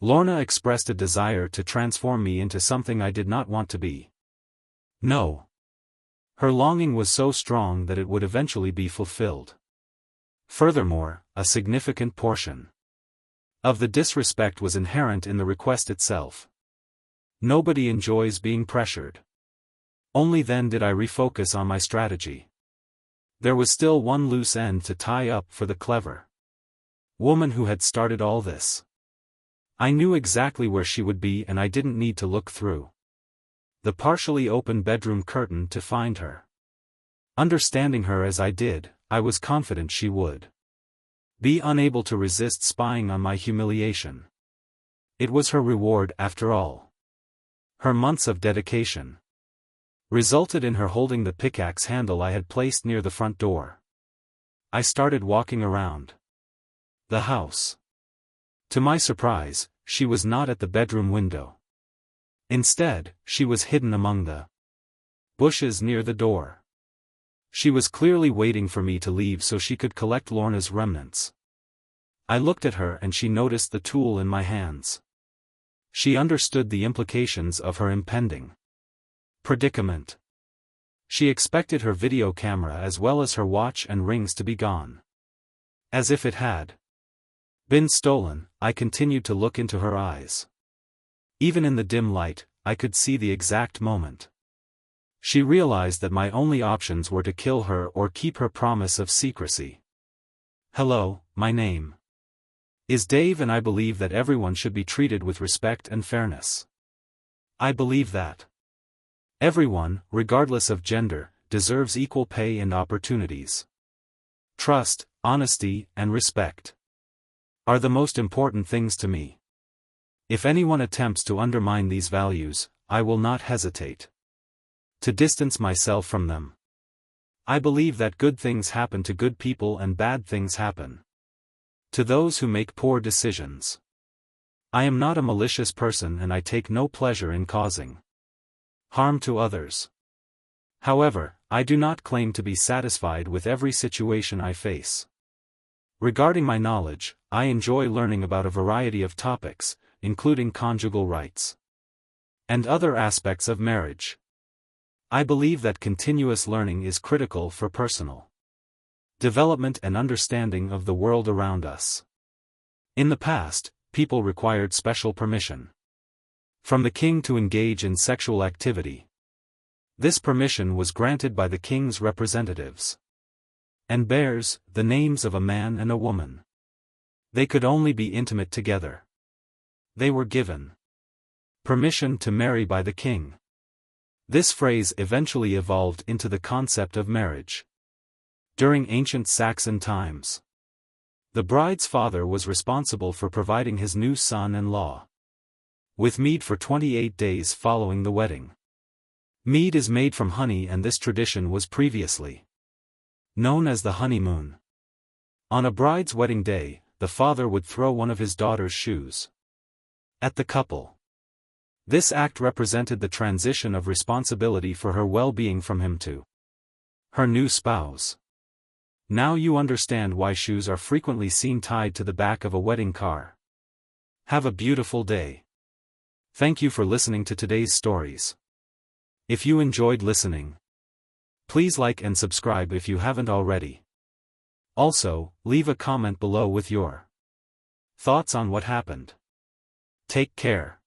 Lorna expressed a desire to transform me into something I did not want to be. No. Her longing was so strong that it would eventually be fulfilled. Furthermore, a significant portion of the disrespect was inherent in the request itself. Nobody enjoys being pressured. Only then did I refocus on my strategy. There was still one loose end to tie up for the clever woman who had started all this. I knew exactly where she would be and I didn't need to look through the partially open bedroom curtain to find her. Understanding her as I did, I was confident she would be unable to resist spying on my humiliation. It was her reward after all. Her months of dedication resulted in her holding the pickaxe handle I had placed near the front door. I started walking around the house. To my surprise, she was not at the bedroom window. Instead, she was hidden among the bushes near the door. She was clearly waiting for me to leave so she could collect Lorna's remnants. I looked at her and she noticed the tool in my hands. She understood the implications of her impending predicament. She expected her video camera as well as her watch and rings to be gone. As if it had been stolen, I continued to look into her eyes. Even in the dim light, I could see the exact moment She realized that my only options were to kill her or keep her promise of secrecy. Hello, my name is Dave, and I believe that everyone should be treated with respect and fairness. I believe that everyone, regardless of gender, deserves equal pay and opportunities. Trust, honesty, and respect are the most important things to me. If anyone attempts to undermine these values, I will not hesitate to distance myself from them. I believe that good things happen to good people and bad things happen to those who make poor decisions. I am not a malicious person, and I take no pleasure in causing harm to others. However, I do not claim to be satisfied with every situation I face. Regarding my knowledge, I enjoy learning about a variety of topics, including conjugal rights and other aspects of marriage. I believe that continuous learning is critical for personal development and understanding of the world around us. In the past, people required special permission from the king to engage in sexual activity. This permission was granted by the king's representatives and bears the names of a man and a woman. They could only be intimate together. They were given permission to marry by the king. This phrase eventually evolved into the concept of marriage. During ancient Saxon times, the bride's father was responsible for providing his new son-in-law with mead for 28 days following the wedding. Mead is made from honey, and this tradition was previously known as the honeymoon. On a bride's wedding day, the father would throw one of his daughter's shoes at the couple. This act represented the transition of responsibility for her well-being from him to her new spouse. Now you understand why shoes are frequently seen tied to the back of a wedding car. Have a beautiful day. Thank you for listening to today's stories. If you enjoyed listening, please like and subscribe if you haven't already. Also, leave a comment below with your thoughts on what happened. Take care.